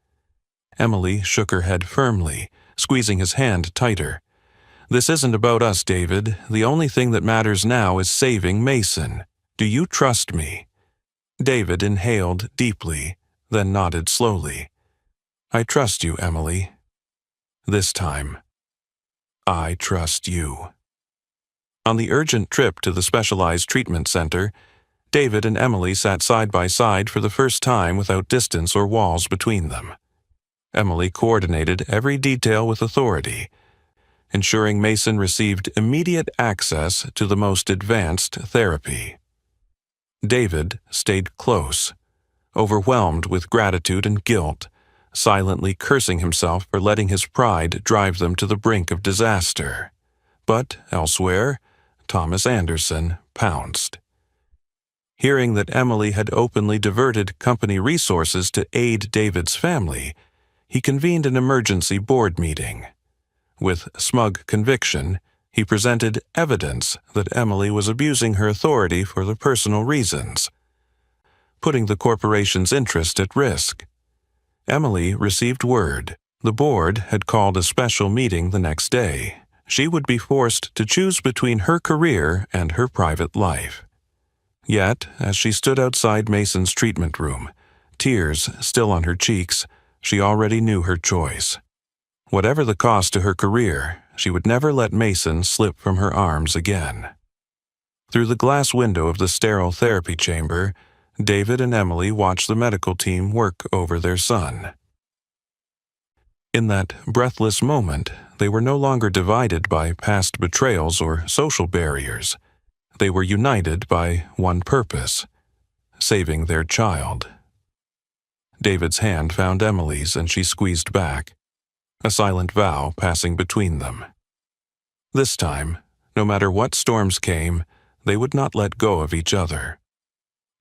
Emily shook her head firmly, squeezing his hand tighter. "This isn't about us, David. The only thing that matters now is saving Mason. Do you trust me?" David inhaled deeply, then nodded slowly. "I trust you, Emily. This time, I trust you." On the urgent trip to the specialized treatment center, David and Emily sat side by side for the first time without distance or walls between them. Emily coordinated every detail with authority, ensuring Mason received immediate access to the most advanced therapy. David stayed close, overwhelmed with gratitude and guilt, silently cursing himself for letting his pride drive them to the brink of disaster. But elsewhere, Thomas Anderson pounced. Hearing that Emily had openly diverted company resources to aid David's family, he convened an emergency board meeting. With smug conviction, he presented evidence that Emily was abusing her authority for the personal reasons, putting the corporation's interest at risk. Emily received word. The board had called a special meeting the next day. She would be forced to choose between her career and her private life. Yet, as she stood outside Mason's treatment room, tears still on her cheeks, she already knew her choice. Whatever the cost to her career, she would never let Mason slip from her arms again. Through the glass window of the sterile therapy chamber, David and Emily watched the medical team work over their son. In that breathless moment, they were no longer divided by past betrayals or social barriers. They were united by one purpose: saving their child. David's hand found Emily's and she squeezed back, a silent vow passing between them. This time, no matter what storms came, they would not let go of each other.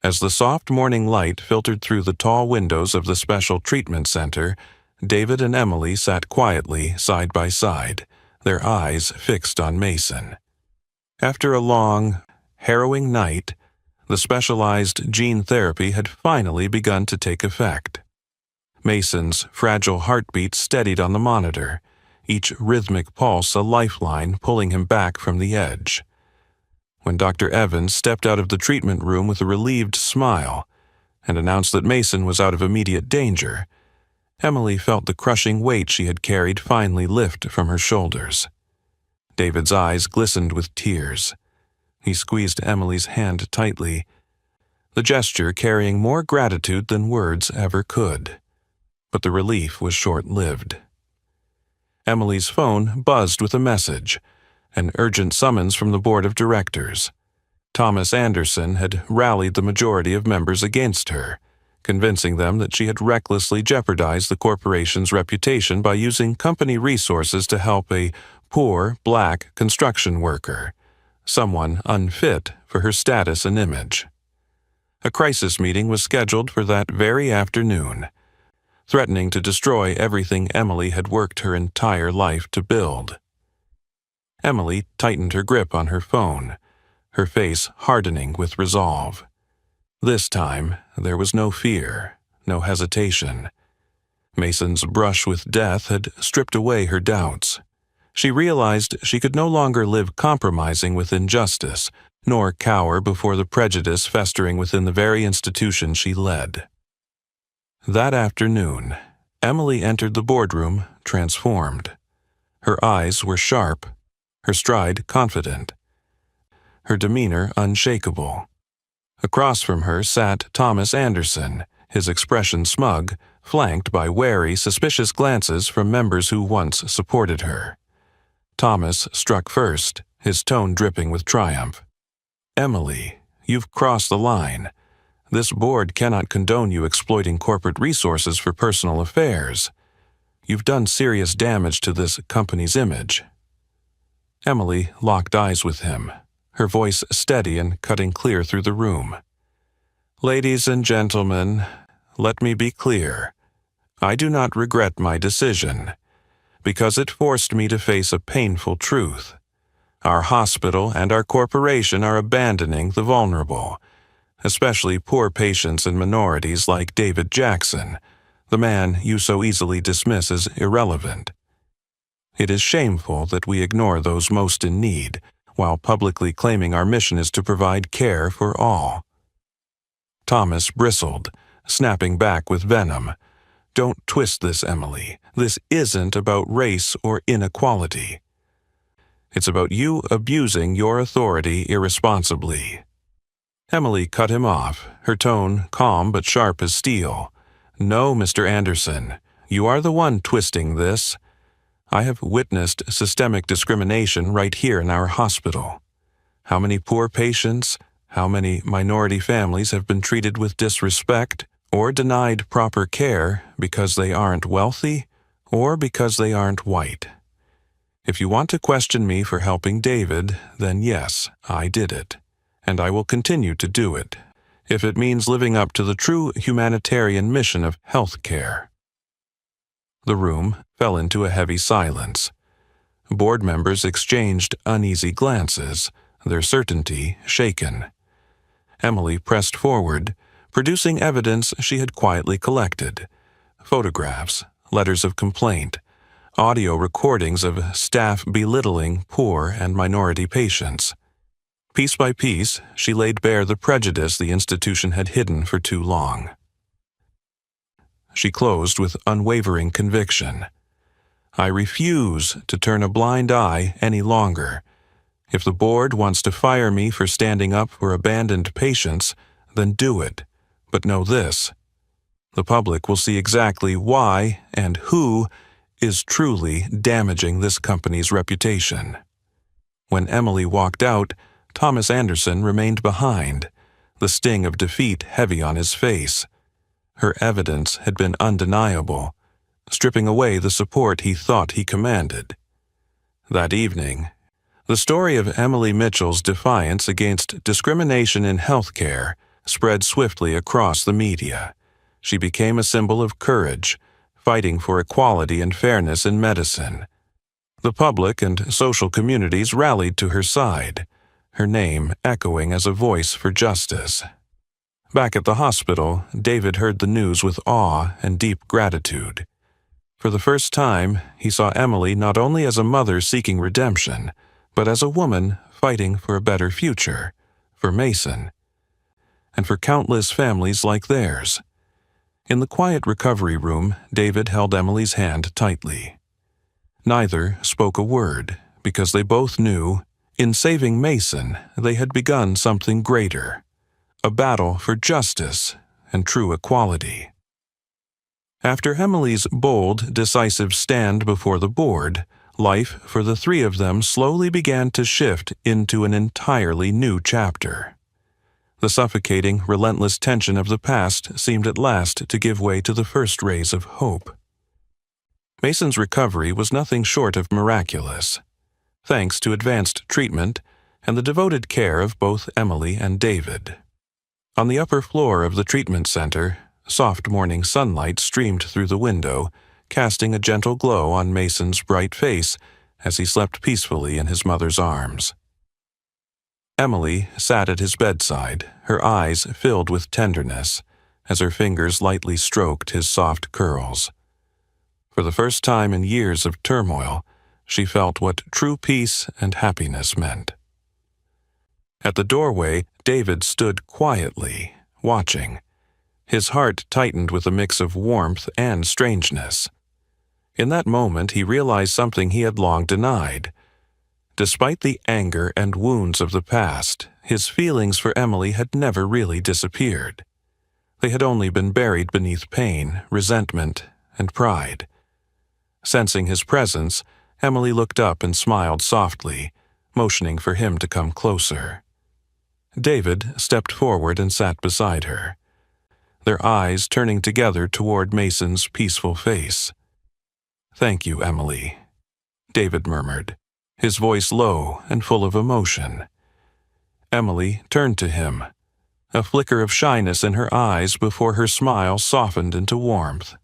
As the soft morning light filtered through the tall windows of the special treatment center, David and Emily sat quietly side by side, their eyes fixed on Mason. After a long, harrowing night, the specialized gene therapy had finally begun to take effect. Mason's fragile heartbeat steadied on the monitor, each rhythmic pulse a lifeline pulling him back from the edge. When Dr. Evans stepped out of the treatment room with a relieved smile and announced that Mason was out of immediate danger, Emily felt the crushing weight she had carried finally lift from her shoulders. David's eyes glistened with tears. He squeezed Emily's hand tightly, the gesture carrying more gratitude than words ever could. But the relief was short-lived. Emily's phone buzzed with a message, an urgent summons from the board of directors. Thomas Anderson had rallied the majority of members against her, convincing them that she had recklessly jeopardized the corporation's reputation by using company resources to help a poor black construction worker, someone unfit for her status and image. A crisis meeting was scheduled for that very afternoon, threatening to destroy everything Emily had worked her entire life to build. Emily tightened her grip on her phone, her face hardening with resolve. This time, there was no fear, no hesitation. Mason's brush with death had stripped away her doubts. She realized she could no longer live compromising with injustice, nor cower before the prejudice festering within the very institution she led. That afternoon, Emily entered the boardroom transformed. Her eyes were sharp, her stride confident, her demeanor unshakable. Across from her sat Thomas Anderson, his expression smug, flanked by wary, suspicious glances from members who once supported her. Thomas struck first, his tone dripping with triumph. "Emily, you've crossed the line. This board cannot condone you exploiting corporate resources for personal affairs. You've done serious damage to this company's image." Emily locked eyes with him, her voice steady and cutting clear through the room. "Ladies and gentlemen, let me be clear. I do not regret my decision, because it forced me to face a painful truth. Our hospital and our corporation are abandoning the vulnerable, especially poor patients and minorities like David Jackson, the man you so easily dismiss as irrelevant. It is shameful that we ignore those most in need, while publicly claiming our mission is to provide care for all." Thomas bristled, snapping back with venom. "Don't twist this, Emily. This isn't about race or inequality. It's about you abusing your authority irresponsibly." Emily cut him off, her tone calm but sharp as steel. "No, Mr. Anderson, you are the one twisting this. I have witnessed systemic discrimination right here in our hospital. How many poor patients, how many minority families have been treated with disrespect or denied proper care because they aren't wealthy or because they aren't white? If you want to question me for helping David, then yes, I did it, and I will continue to do it, if it means living up to the true humanitarian mission of health care." The room fell into a heavy silence. Board members exchanged uneasy glances, their certainty shaken. Emily pressed forward, producing evidence she had quietly collected: photographs, letters of complaint, audio recordings of staff belittling poor and minority patients. Piece by piece, she laid bare the prejudice the institution had hidden for too long. She closed with unwavering conviction. I refuse to turn a blind eye any longer. If the board wants to fire me for standing up for abandoned patients, then do it. But know this: the public will see exactly why and who is truly damaging this company's reputation. When Emily walked out, Thomas Anderson remained behind, the sting of defeat heavy on his face. Her evidence had been undeniable, stripping away the support he thought he commanded. That evening, the story of Emily Mitchell's defiance against discrimination in healthcare spread swiftly across the media. She became a symbol of courage, fighting for equality and fairness in medicine. The public and social communities rallied to her side, her name echoing as a voice for justice. Back at the hospital, David heard the news with awe and deep gratitude. For the first time, he saw Emily not only as a mother seeking redemption, but as a woman fighting for a better future, for Mason, and for countless families like theirs. In the quiet recovery room, David held Emily's hand tightly. Neither spoke a word, because they both knew, in saving Mason, they had begun something greater, a battle for justice and true equality. After Emily's bold, decisive stand before the board, life for the three of them slowly began to shift into an entirely new chapter. The suffocating, relentless tension of the past seemed at last to give way to the first rays of hope. Mason's recovery was nothing short of miraculous, thanks to advanced treatment and the devoted care of both Emily and David. On the upper floor of the treatment center, soft morning sunlight streamed through the window, casting a gentle glow on Mason's bright face as he slept peacefully in his mother's arms. Emily sat at his bedside, her eyes filled with tenderness, as her fingers lightly stroked his soft curls. For the first time in years of turmoil, she felt what true peace and happiness meant. At the doorway, David stood quietly, watching. His heart tightened with a mix of warmth and strangeness. In that moment, he realized something he had long denied. Despite the anger and wounds of the past, his feelings for Emily had never really disappeared. They had only been buried beneath pain, resentment, and pride. Sensing his presence, Emily looked up and smiled softly, motioning for him to come closer. David stepped forward and sat beside her, their eyes turning together toward Mason's peaceful face. "Thank you, Emily," David murmured, his voice low and full of emotion. Emily turned to him, a flicker of shyness in her eyes before her smile softened into warmth.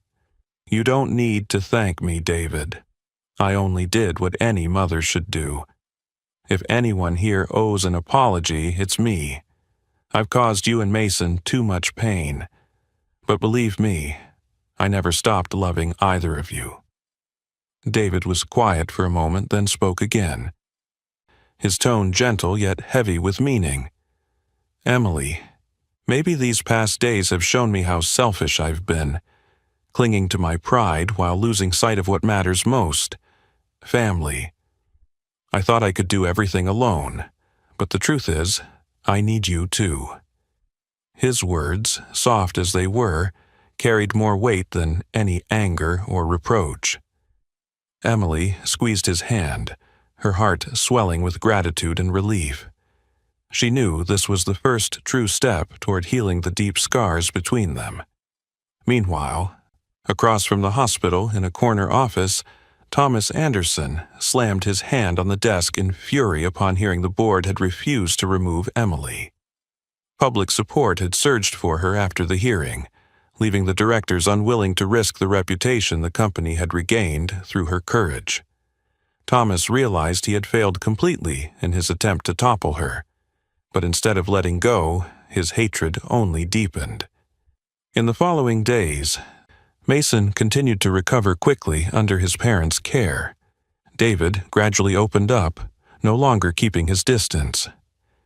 "You don't need to thank me, David. I only did what any mother should do. If anyone here owes an apology, it's me. I've caused you and Mason too much pain. But believe me, I never stopped loving either of you." David was quiet for a moment, then spoke again, his tone gentle yet heavy with meaning. "Emily, maybe these past days have shown me how selfish I've been, clinging to my pride while losing sight of what matters most: family. I thought I could do everything alone, but the truth is, I need you too." His words, soft as they were, carried more weight than any anger or reproach. Emily squeezed his hand, her heart swelling with gratitude and relief. She knew this was the first true step toward healing the deep scars between them. Meanwhile, across from the hospital in a corner office, Thomas Anderson slammed his hand on the desk in fury upon hearing the board had refused to remove Emily. Public support had surged for her after the hearing, leaving the directors unwilling to risk the reputation the company had regained through her courage. Thomas realized he had failed completely in his attempt to topple her, but instead of letting go, his hatred only deepened. In the following days, Mason continued to recover quickly under his parents' care. David gradually opened up, no longer keeping his distance.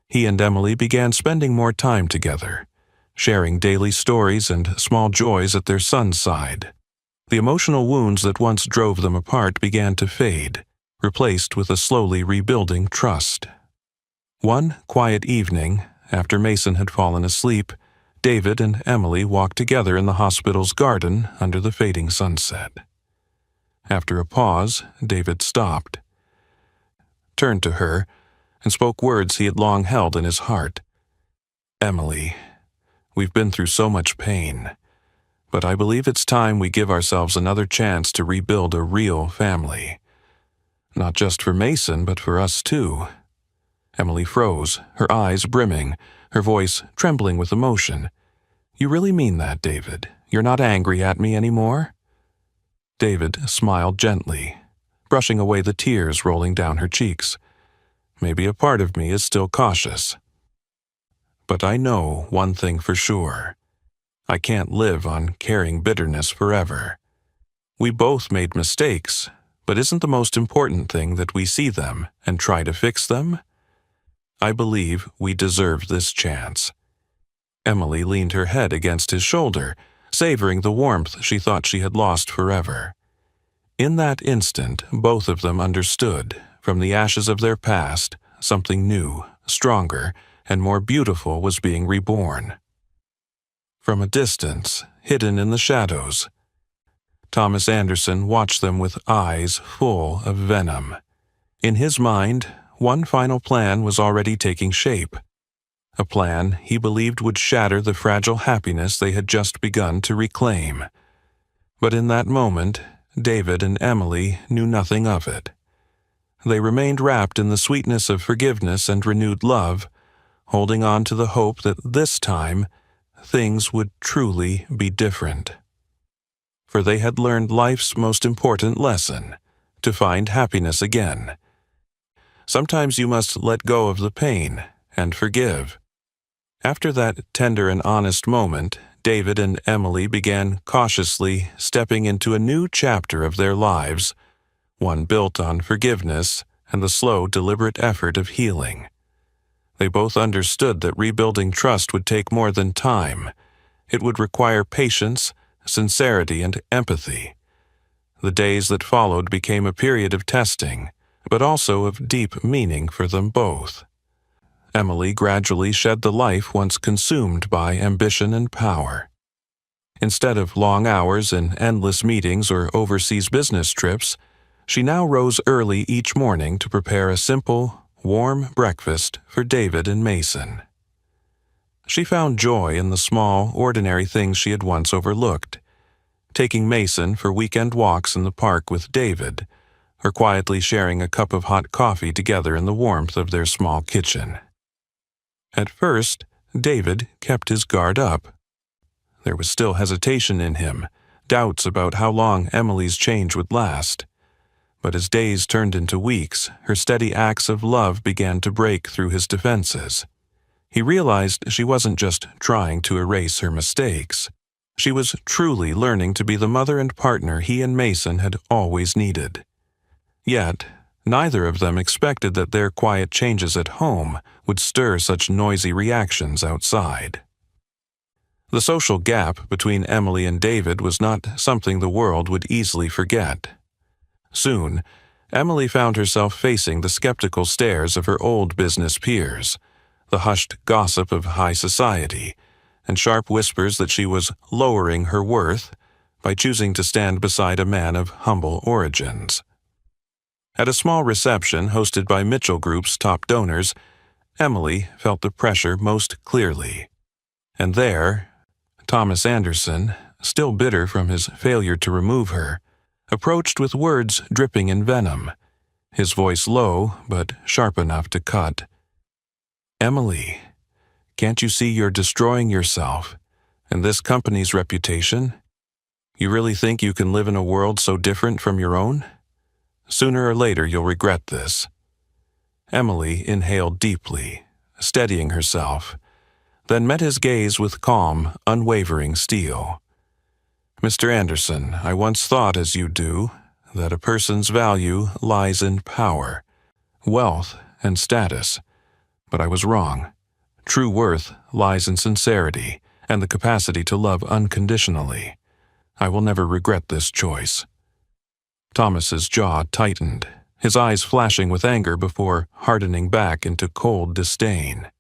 He and Emily began spending more time together, sharing daily stories and small joys at their son's side. The emotional wounds that once drove them apart began to fade, replaced with a slowly rebuilding trust. One quiet evening, after Mason had fallen asleep, David and Emily walked together in the hospital's garden under the fading sunset. After a pause, David stopped, turned to her, and spoke words he had long held in his heart. "Emily, we've been through so much pain, but I believe it's time we give ourselves another chance to rebuild a real family. Not just for Mason, but for us too." Emily froze, her eyes brimming, her voice trembling with emotion. "You really mean that, David? You're not angry at me anymore?" David smiled gently, brushing away the tears rolling down her cheeks. "Maybe a part of me is still cautious. But I know one thing for sure. I can't live on carrying bitterness forever. We both made mistakes, but isn't the most important thing that we see them and try to fix them? I believe we deserve this chance." Emily leaned her head against his shoulder, savoring the warmth she thought she had lost forever. In that instant, both of them understood, from the ashes of their past, something new, stronger, and more beautiful was being reborn. From a distance, hidden in the shadows, Thomas Anderson watched them with eyes full of venom. In his mind, one final plan was already taking shape. A plan he believed would shatter the fragile happiness they had just begun to reclaim. But in that moment, David and Emily knew nothing of it. They remained wrapped in the sweetness of forgiveness and renewed love, holding on to the hope that this time, things would truly be different. For they had learned life's most important lesson, to find happiness again. Sometimes you must let go of the pain and forgive. After that tender and honest moment, David and Emily began cautiously stepping into a new chapter of their lives, one built on forgiveness and the slow, deliberate effort of healing. They both understood that rebuilding trust would take more than time. It would require patience, sincerity, and empathy. The days that followed became a period of testing, but also of deep meaning for them both. Emily gradually shed the life once consumed by ambition and power. Instead of long hours and endless meetings or overseas business trips, she now rose early each morning to prepare a simple, warm breakfast for David and Mason. She found joy in the small, ordinary things she had once overlooked, taking Mason for weekend walks in the park with David, or quietly sharing a cup of hot coffee together in the warmth of their small kitchen. At first, David kept his guard up. There was still hesitation in him, doubts about how long Emily's change would last. But as days turned into weeks, her steady acts of love began to break through his defenses. He realized she wasn't just trying to erase her mistakes. She was truly learning to be the mother and partner he and Mason had always needed. Yet, neither of them expected that their quiet changes at home would stir such noisy reactions outside. The social gap between Emily and David was not something the world would easily forget. Soon, Emily found herself facing the skeptical stares of her old business peers, the hushed gossip of high society, and sharp whispers that she was lowering her worth by choosing to stand beside a man of humble origins. At a small reception hosted by Mitchell Group's top donors, Emily felt the pressure most clearly. And there, Thomas Anderson, still bitter from his failure to remove her, approached with words dripping in venom, his voice low but sharp enough to cut. "Emily, can't you see you're destroying yourself and this company's reputation? You really think you can live in a world so different from your own? Sooner or later you'll regret this." Emily inhaled deeply, steadying herself, then met his gaze with calm, unwavering steel. Mr. Anderson, I once thought, as you do, that a person's value lies in power, wealth, and status, but I was wrong. True worth lies in sincerity and the capacity to love unconditionally. I will never regret this choice." Thomas's jaw tightened, his eyes flashing with anger before hardening back into cold disdain.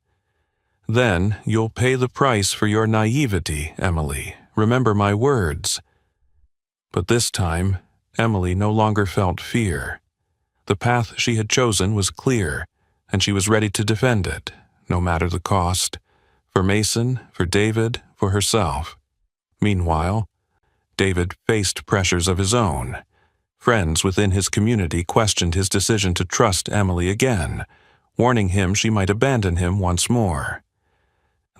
"Then you'll pay the price for your naivety, Emily. Remember my words." But this time, Emily no longer felt fear. The path she had chosen was clear, and she was ready to defend it, no matter the cost, for Mason, for David, for herself. Meanwhile, David faced pressures of his own. Friends within his community questioned his decision to trust Emily again, warning him she might abandon him once more.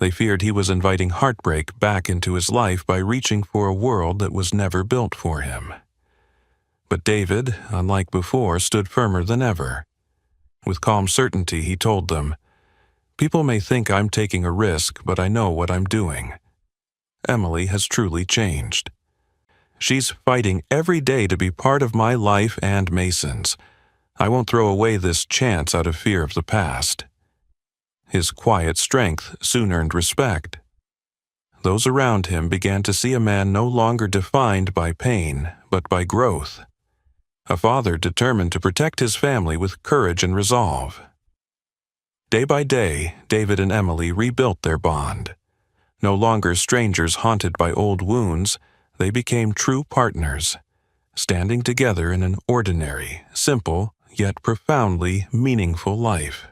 They feared he was inviting heartbreak back into his life by reaching for a world that was never built for him. But David, unlike before, stood firmer than ever. With calm certainty, he told them, "People may think I'm taking a risk, but I know what I'm doing. Emily has truly changed. She's fighting every day to be part of my life and Mason's. I won't throw away this chance out of fear of the past." His quiet strength soon earned respect. Those around him began to see a man no longer defined by pain, but by growth. A father determined to protect his family with courage and resolve. Day by day, David and Emily rebuilt their bond. No longer strangers haunted by old wounds, they became true partners, standing together in an ordinary, simple, yet profoundly meaningful life.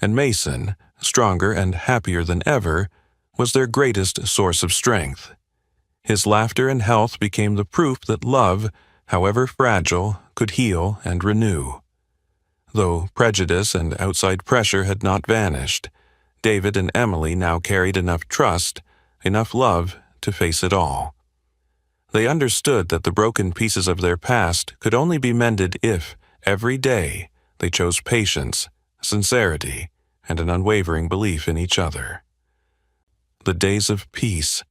And Mason, stronger and happier than ever, was their greatest source of strength. His laughter and health became the proof that love, however fragile, could heal and renew. Though prejudice and outside pressure had not vanished, David and Emily now carried enough trust, enough love to face it all. They understood that the broken pieces of their past could only be mended if, every day, they chose patience, sincerity, and an unwavering belief in each other. The days of peace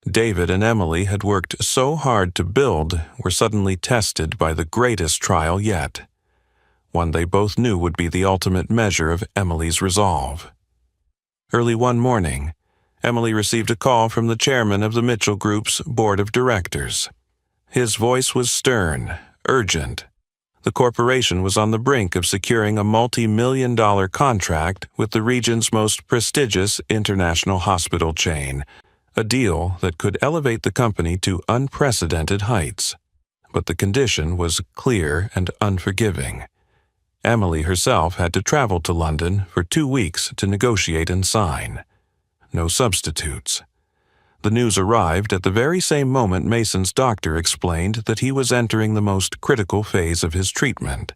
David and Emily had worked so hard to build were suddenly tested by the greatest trial yet, one they both knew would be the ultimate measure of Emily's resolve. Early one morning, Emily received a call from the chairman of the Mitchell Group's board of directors. His voice was stern, urgent. The corporation was on the brink of securing a multi-million-dollar contract with the region's most prestigious international hospital chain, a deal that could elevate the company to unprecedented heights. But the condition was clear and unforgiving. Emily herself had to travel to London for 2 weeks to negotiate and sign. No substitutes. The news arrived at the very same moment Mason's doctor explained that he was entering the most critical phase of his treatment.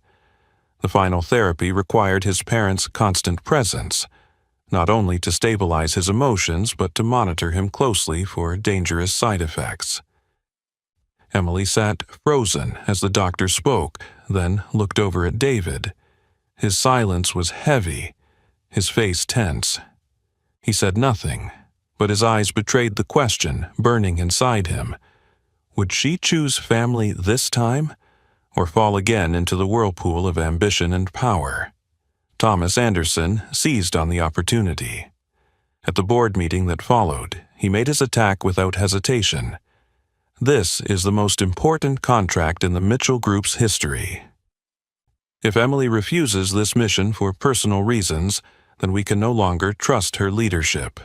The final therapy required his parents' constant presence, not only to stabilize his emotions but to monitor him closely for dangerous side effects. Emily sat frozen as the doctor spoke, then looked over at David. His silence was heavy, his face tense. He said nothing, but his eyes betrayed the question burning inside him. Would she choose family this time, or fall again into the whirlpool of ambition and power? Thomas Anderson seized on the opportunity. At the board meeting that followed, he made his attack without hesitation. This is the most important contract in the Mitchell Group's history. If Emily refuses this mission for personal reasons, then we can no longer trust her leadership.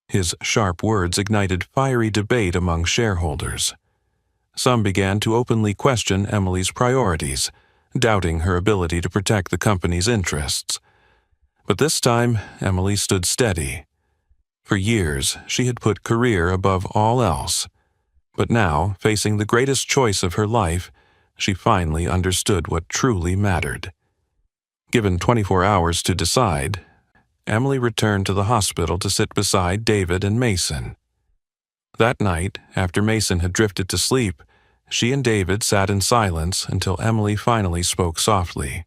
His sharp words ignited fiery debate among shareholders. Some began to openly question Emily's priorities, doubting her ability to protect the company's interests. But this time, Emily stood steady. For years, she had put career above all else. But now, facing the greatest choice of her life, she finally understood what truly mattered. Given 24 hours to decide, Emily returned to the hospital to sit beside David and Mason. That night, after Mason had drifted to sleep, she and David sat in silence until Emily finally spoke softly.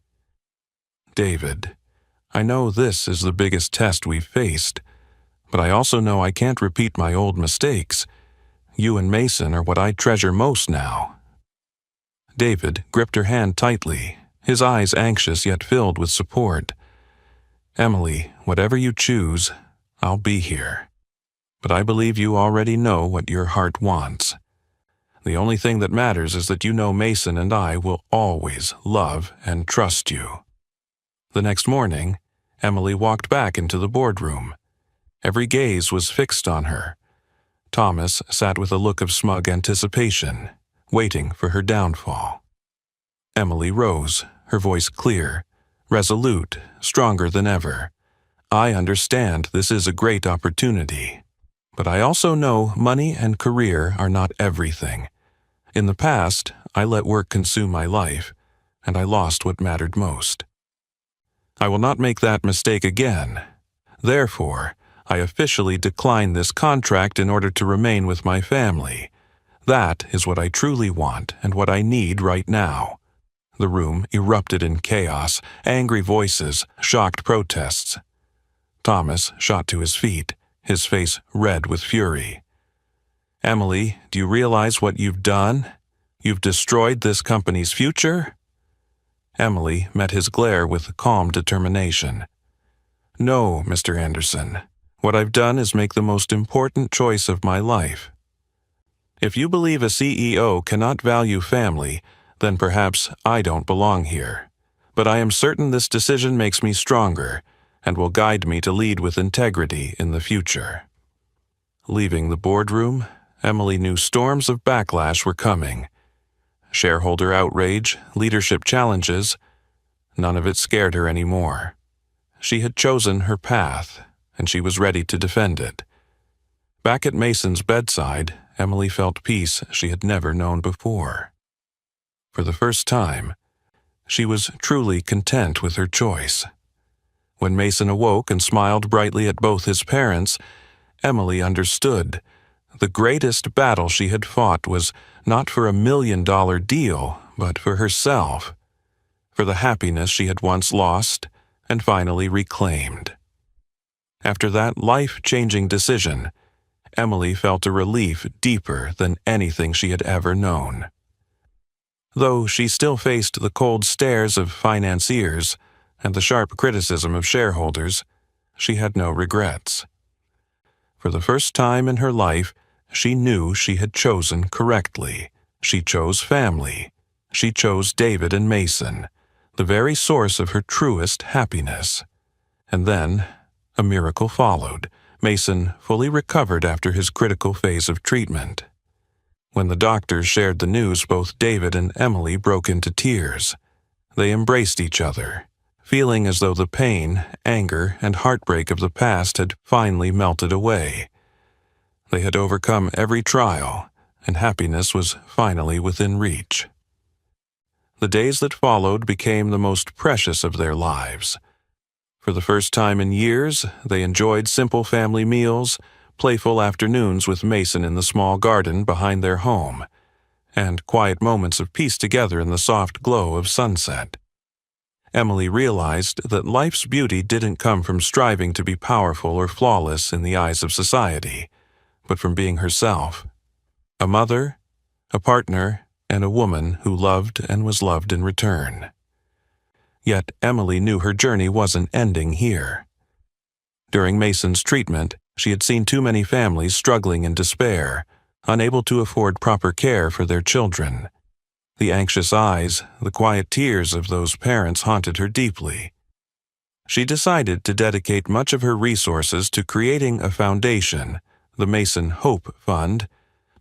"David, I know this is the biggest test we've faced, but I also know I can't repeat my old mistakes. you and Mason are what I treasure most now." David gripped her hand tightly, his eyes anxious yet filled with support. "Emily, whatever you choose, I'll be here. But I believe you already know what your heart wants. The only thing that matters is that you know Mason and I will always love and trust you." The next morning, Emily walked back into the boardroom. Every gaze was fixed on her. Thomas sat with a look of smug anticipation, waiting for her downfall. Emily rose, her voice clear, resolute, stronger than ever. "I understand this is a great opportunity, but I also know money and career are not everything. In the past, I let work consume my life, and I lost what mattered most. I will not make that mistake again. Therefore, I officially decline this contract in order to remain with my family. That is what I truly want and what I need right now." The room erupted in chaos, angry voices, shocked protests. Thomas shot to his feet, his face red with fury. "Emily, do you realize what you've done? You've destroyed this company's future?" Emily met his glare with calm determination. "No, Mr. Anderson. What I've done is make the most important choice of my life. If you believe a CEO cannot value family, then perhaps I don't belong here. But I am certain this decision makes me stronger and will guide me to lead with integrity in the future." Leaving the boardroom, Emily knew storms of backlash were coming. Shareholder outrage, leadership challenges, none of it scared her anymore. She had chosen her path, and she was ready to defend it. Back at Mason's bedside, Emily felt peace she had never known before. For the first time, she was truly content with her choice. When Mason awoke and smiled brightly at both his parents, Emily understood. The greatest battle she had fought was not for $1 million deal, but for herself, for the happiness she had once lost and finally reclaimed. After that life-changing decision, Emily felt a relief deeper than anything she had ever known. Though she still faced the cold stares of financiers and the sharp criticism of shareholders, she had no regrets. For the first time in her life, she knew she had chosen correctly. She chose family. She chose David and Mason, the very source of her truest happiness. And then, a miracle followed. Mason fully recovered after his critical phase of treatment. When the doctors shared the news, both David and Emily broke into tears. They embraced each other, feeling as though the pain, anger, and heartbreak of the past had finally melted away. They had overcome every trial, and happiness was finally within reach. The days that followed became the most precious of their lives. For the first time in years, they enjoyed simple family meals, playful afternoons with Mason in the small garden behind their home, and quiet moments of peace together in the soft glow of sunset. Emily realized that life's beauty didn't come from striving to be powerful or flawless in the eyes of society, but from being herself. A mother, a partner, and a woman who loved and was loved in return. Yet Emily knew her journey wasn't ending here. During Mason's treatment, she had seen too many families struggling in despair, unable to afford proper care for their children. The anxious eyes, the quiet tears of those parents haunted her deeply. She decided to dedicate much of her resources to creating a foundation, the Mason Hope Fund,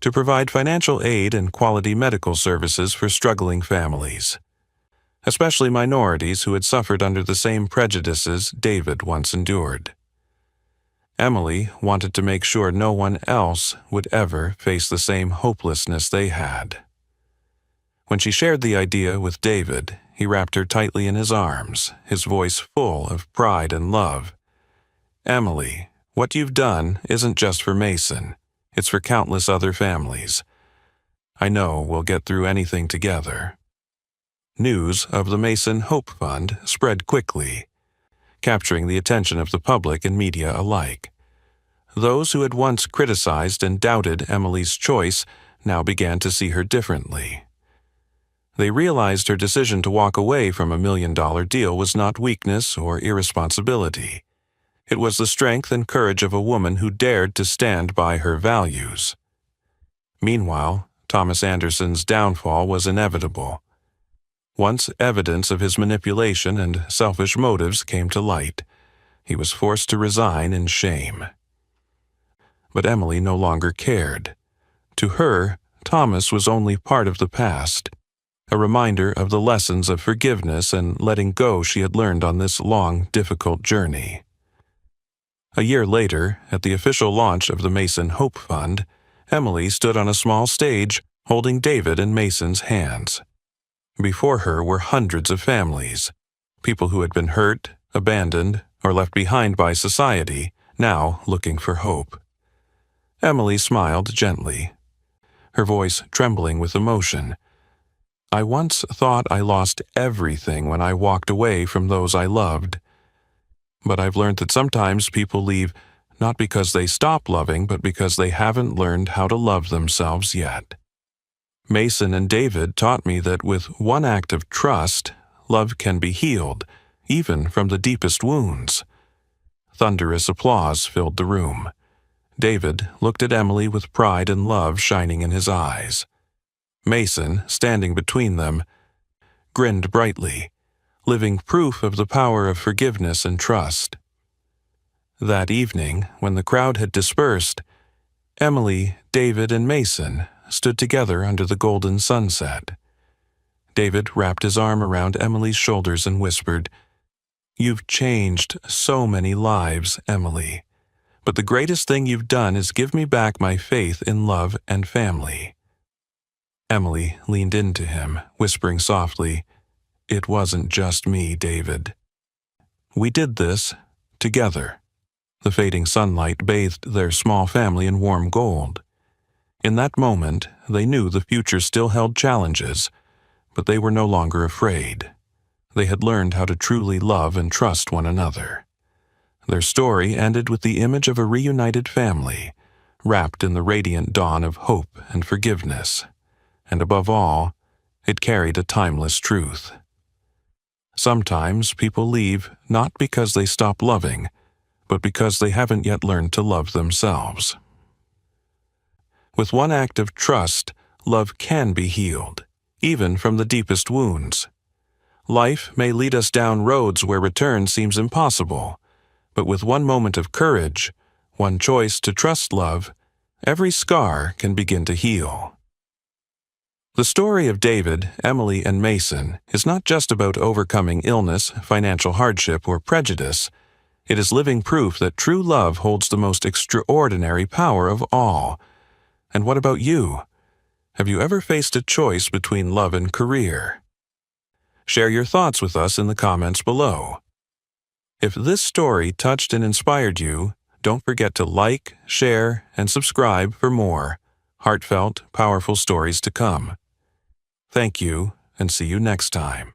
to provide financial aid and quality medical services for struggling families, especially minorities who had suffered under the same prejudices David once endured. Emily wanted to make sure no one else would ever face the same hopelessness they had. When she shared the idea with David, he wrapped her tightly in his arms, his voice full of pride and love. "Emily, what you've done isn't just for Mason. It's for countless other families. I know we'll get through anything together." News of the Mason Hope Fund spread quickly, capturing the attention of the public and media alike. Those who had once criticized and doubted Emily's choice now began to see her differently. They realized her decision to walk away from a $1 million deal was not weakness or irresponsibility. It was the strength and courage of a woman who dared to stand by her values. Meanwhile, Thomas Anderson's downfall was inevitable. Once evidence of his manipulation and selfish motives came to light, he was forced to resign in shame. But Emily no longer cared. To her, Thomas was only part of the past, a reminder of the lessons of forgiveness and letting go she had learned on this long, difficult journey. A year later, at the official launch of the Mason Hope Fund, Emily stood on a small stage holding David and Mason's hands. Before her were hundreds of families, people who had been hurt, abandoned, or left behind by society, now looking for hope. Emily smiled gently, her voice trembling with emotion. "I once thought I lost everything when I walked away from those I loved. But I've learned that sometimes people leave not because they stop loving, but because they haven't learned how to love themselves yet. Mason and David taught me that with one act of trust, love can be healed, even from the deepest wounds." Thunderous applause filled the room. David looked at Emily with pride and love shining in his eyes. Mason, standing between them, grinned brightly, living proof of the power of forgiveness and trust. That evening, when the crowd had dispersed, Emily, David, and Mason stood together under the golden sunset. David wrapped his arm around Emily's shoulders and whispered, "You've changed so many lives, Emily. But the greatest thing you've done is give me back my faith in love and family." Emily leaned into him, whispering softly, "It wasn't just me, David. We did this together." The fading sunlight bathed their small family in warm gold. In that moment, they knew the future still held challenges, but they were no longer afraid. They had learned how to truly love and trust one another. Their story ended with the image of a reunited family, wrapped in the radiant dawn of hope and forgiveness. And above all, it carried a timeless truth. Sometimes people leave not because they stop loving, but because they haven't yet learned to love themselves. With one act of trust, love can be healed, even from the deepest wounds. Life may lead us down roads where return seems impossible, but with one moment of courage, one choice to trust love, every scar can begin to heal. The story of David, Emily, and Mason is not just about overcoming illness, financial hardship, or prejudice. It is living proof that true love holds the most extraordinary power of all. And what about you? Have you ever faced a choice between love and career? Share your thoughts with us in the comments below. If this story touched and inspired you, don't forget to like, share, and subscribe for more heartfelt, powerful stories to come. Thank you, and see you next time.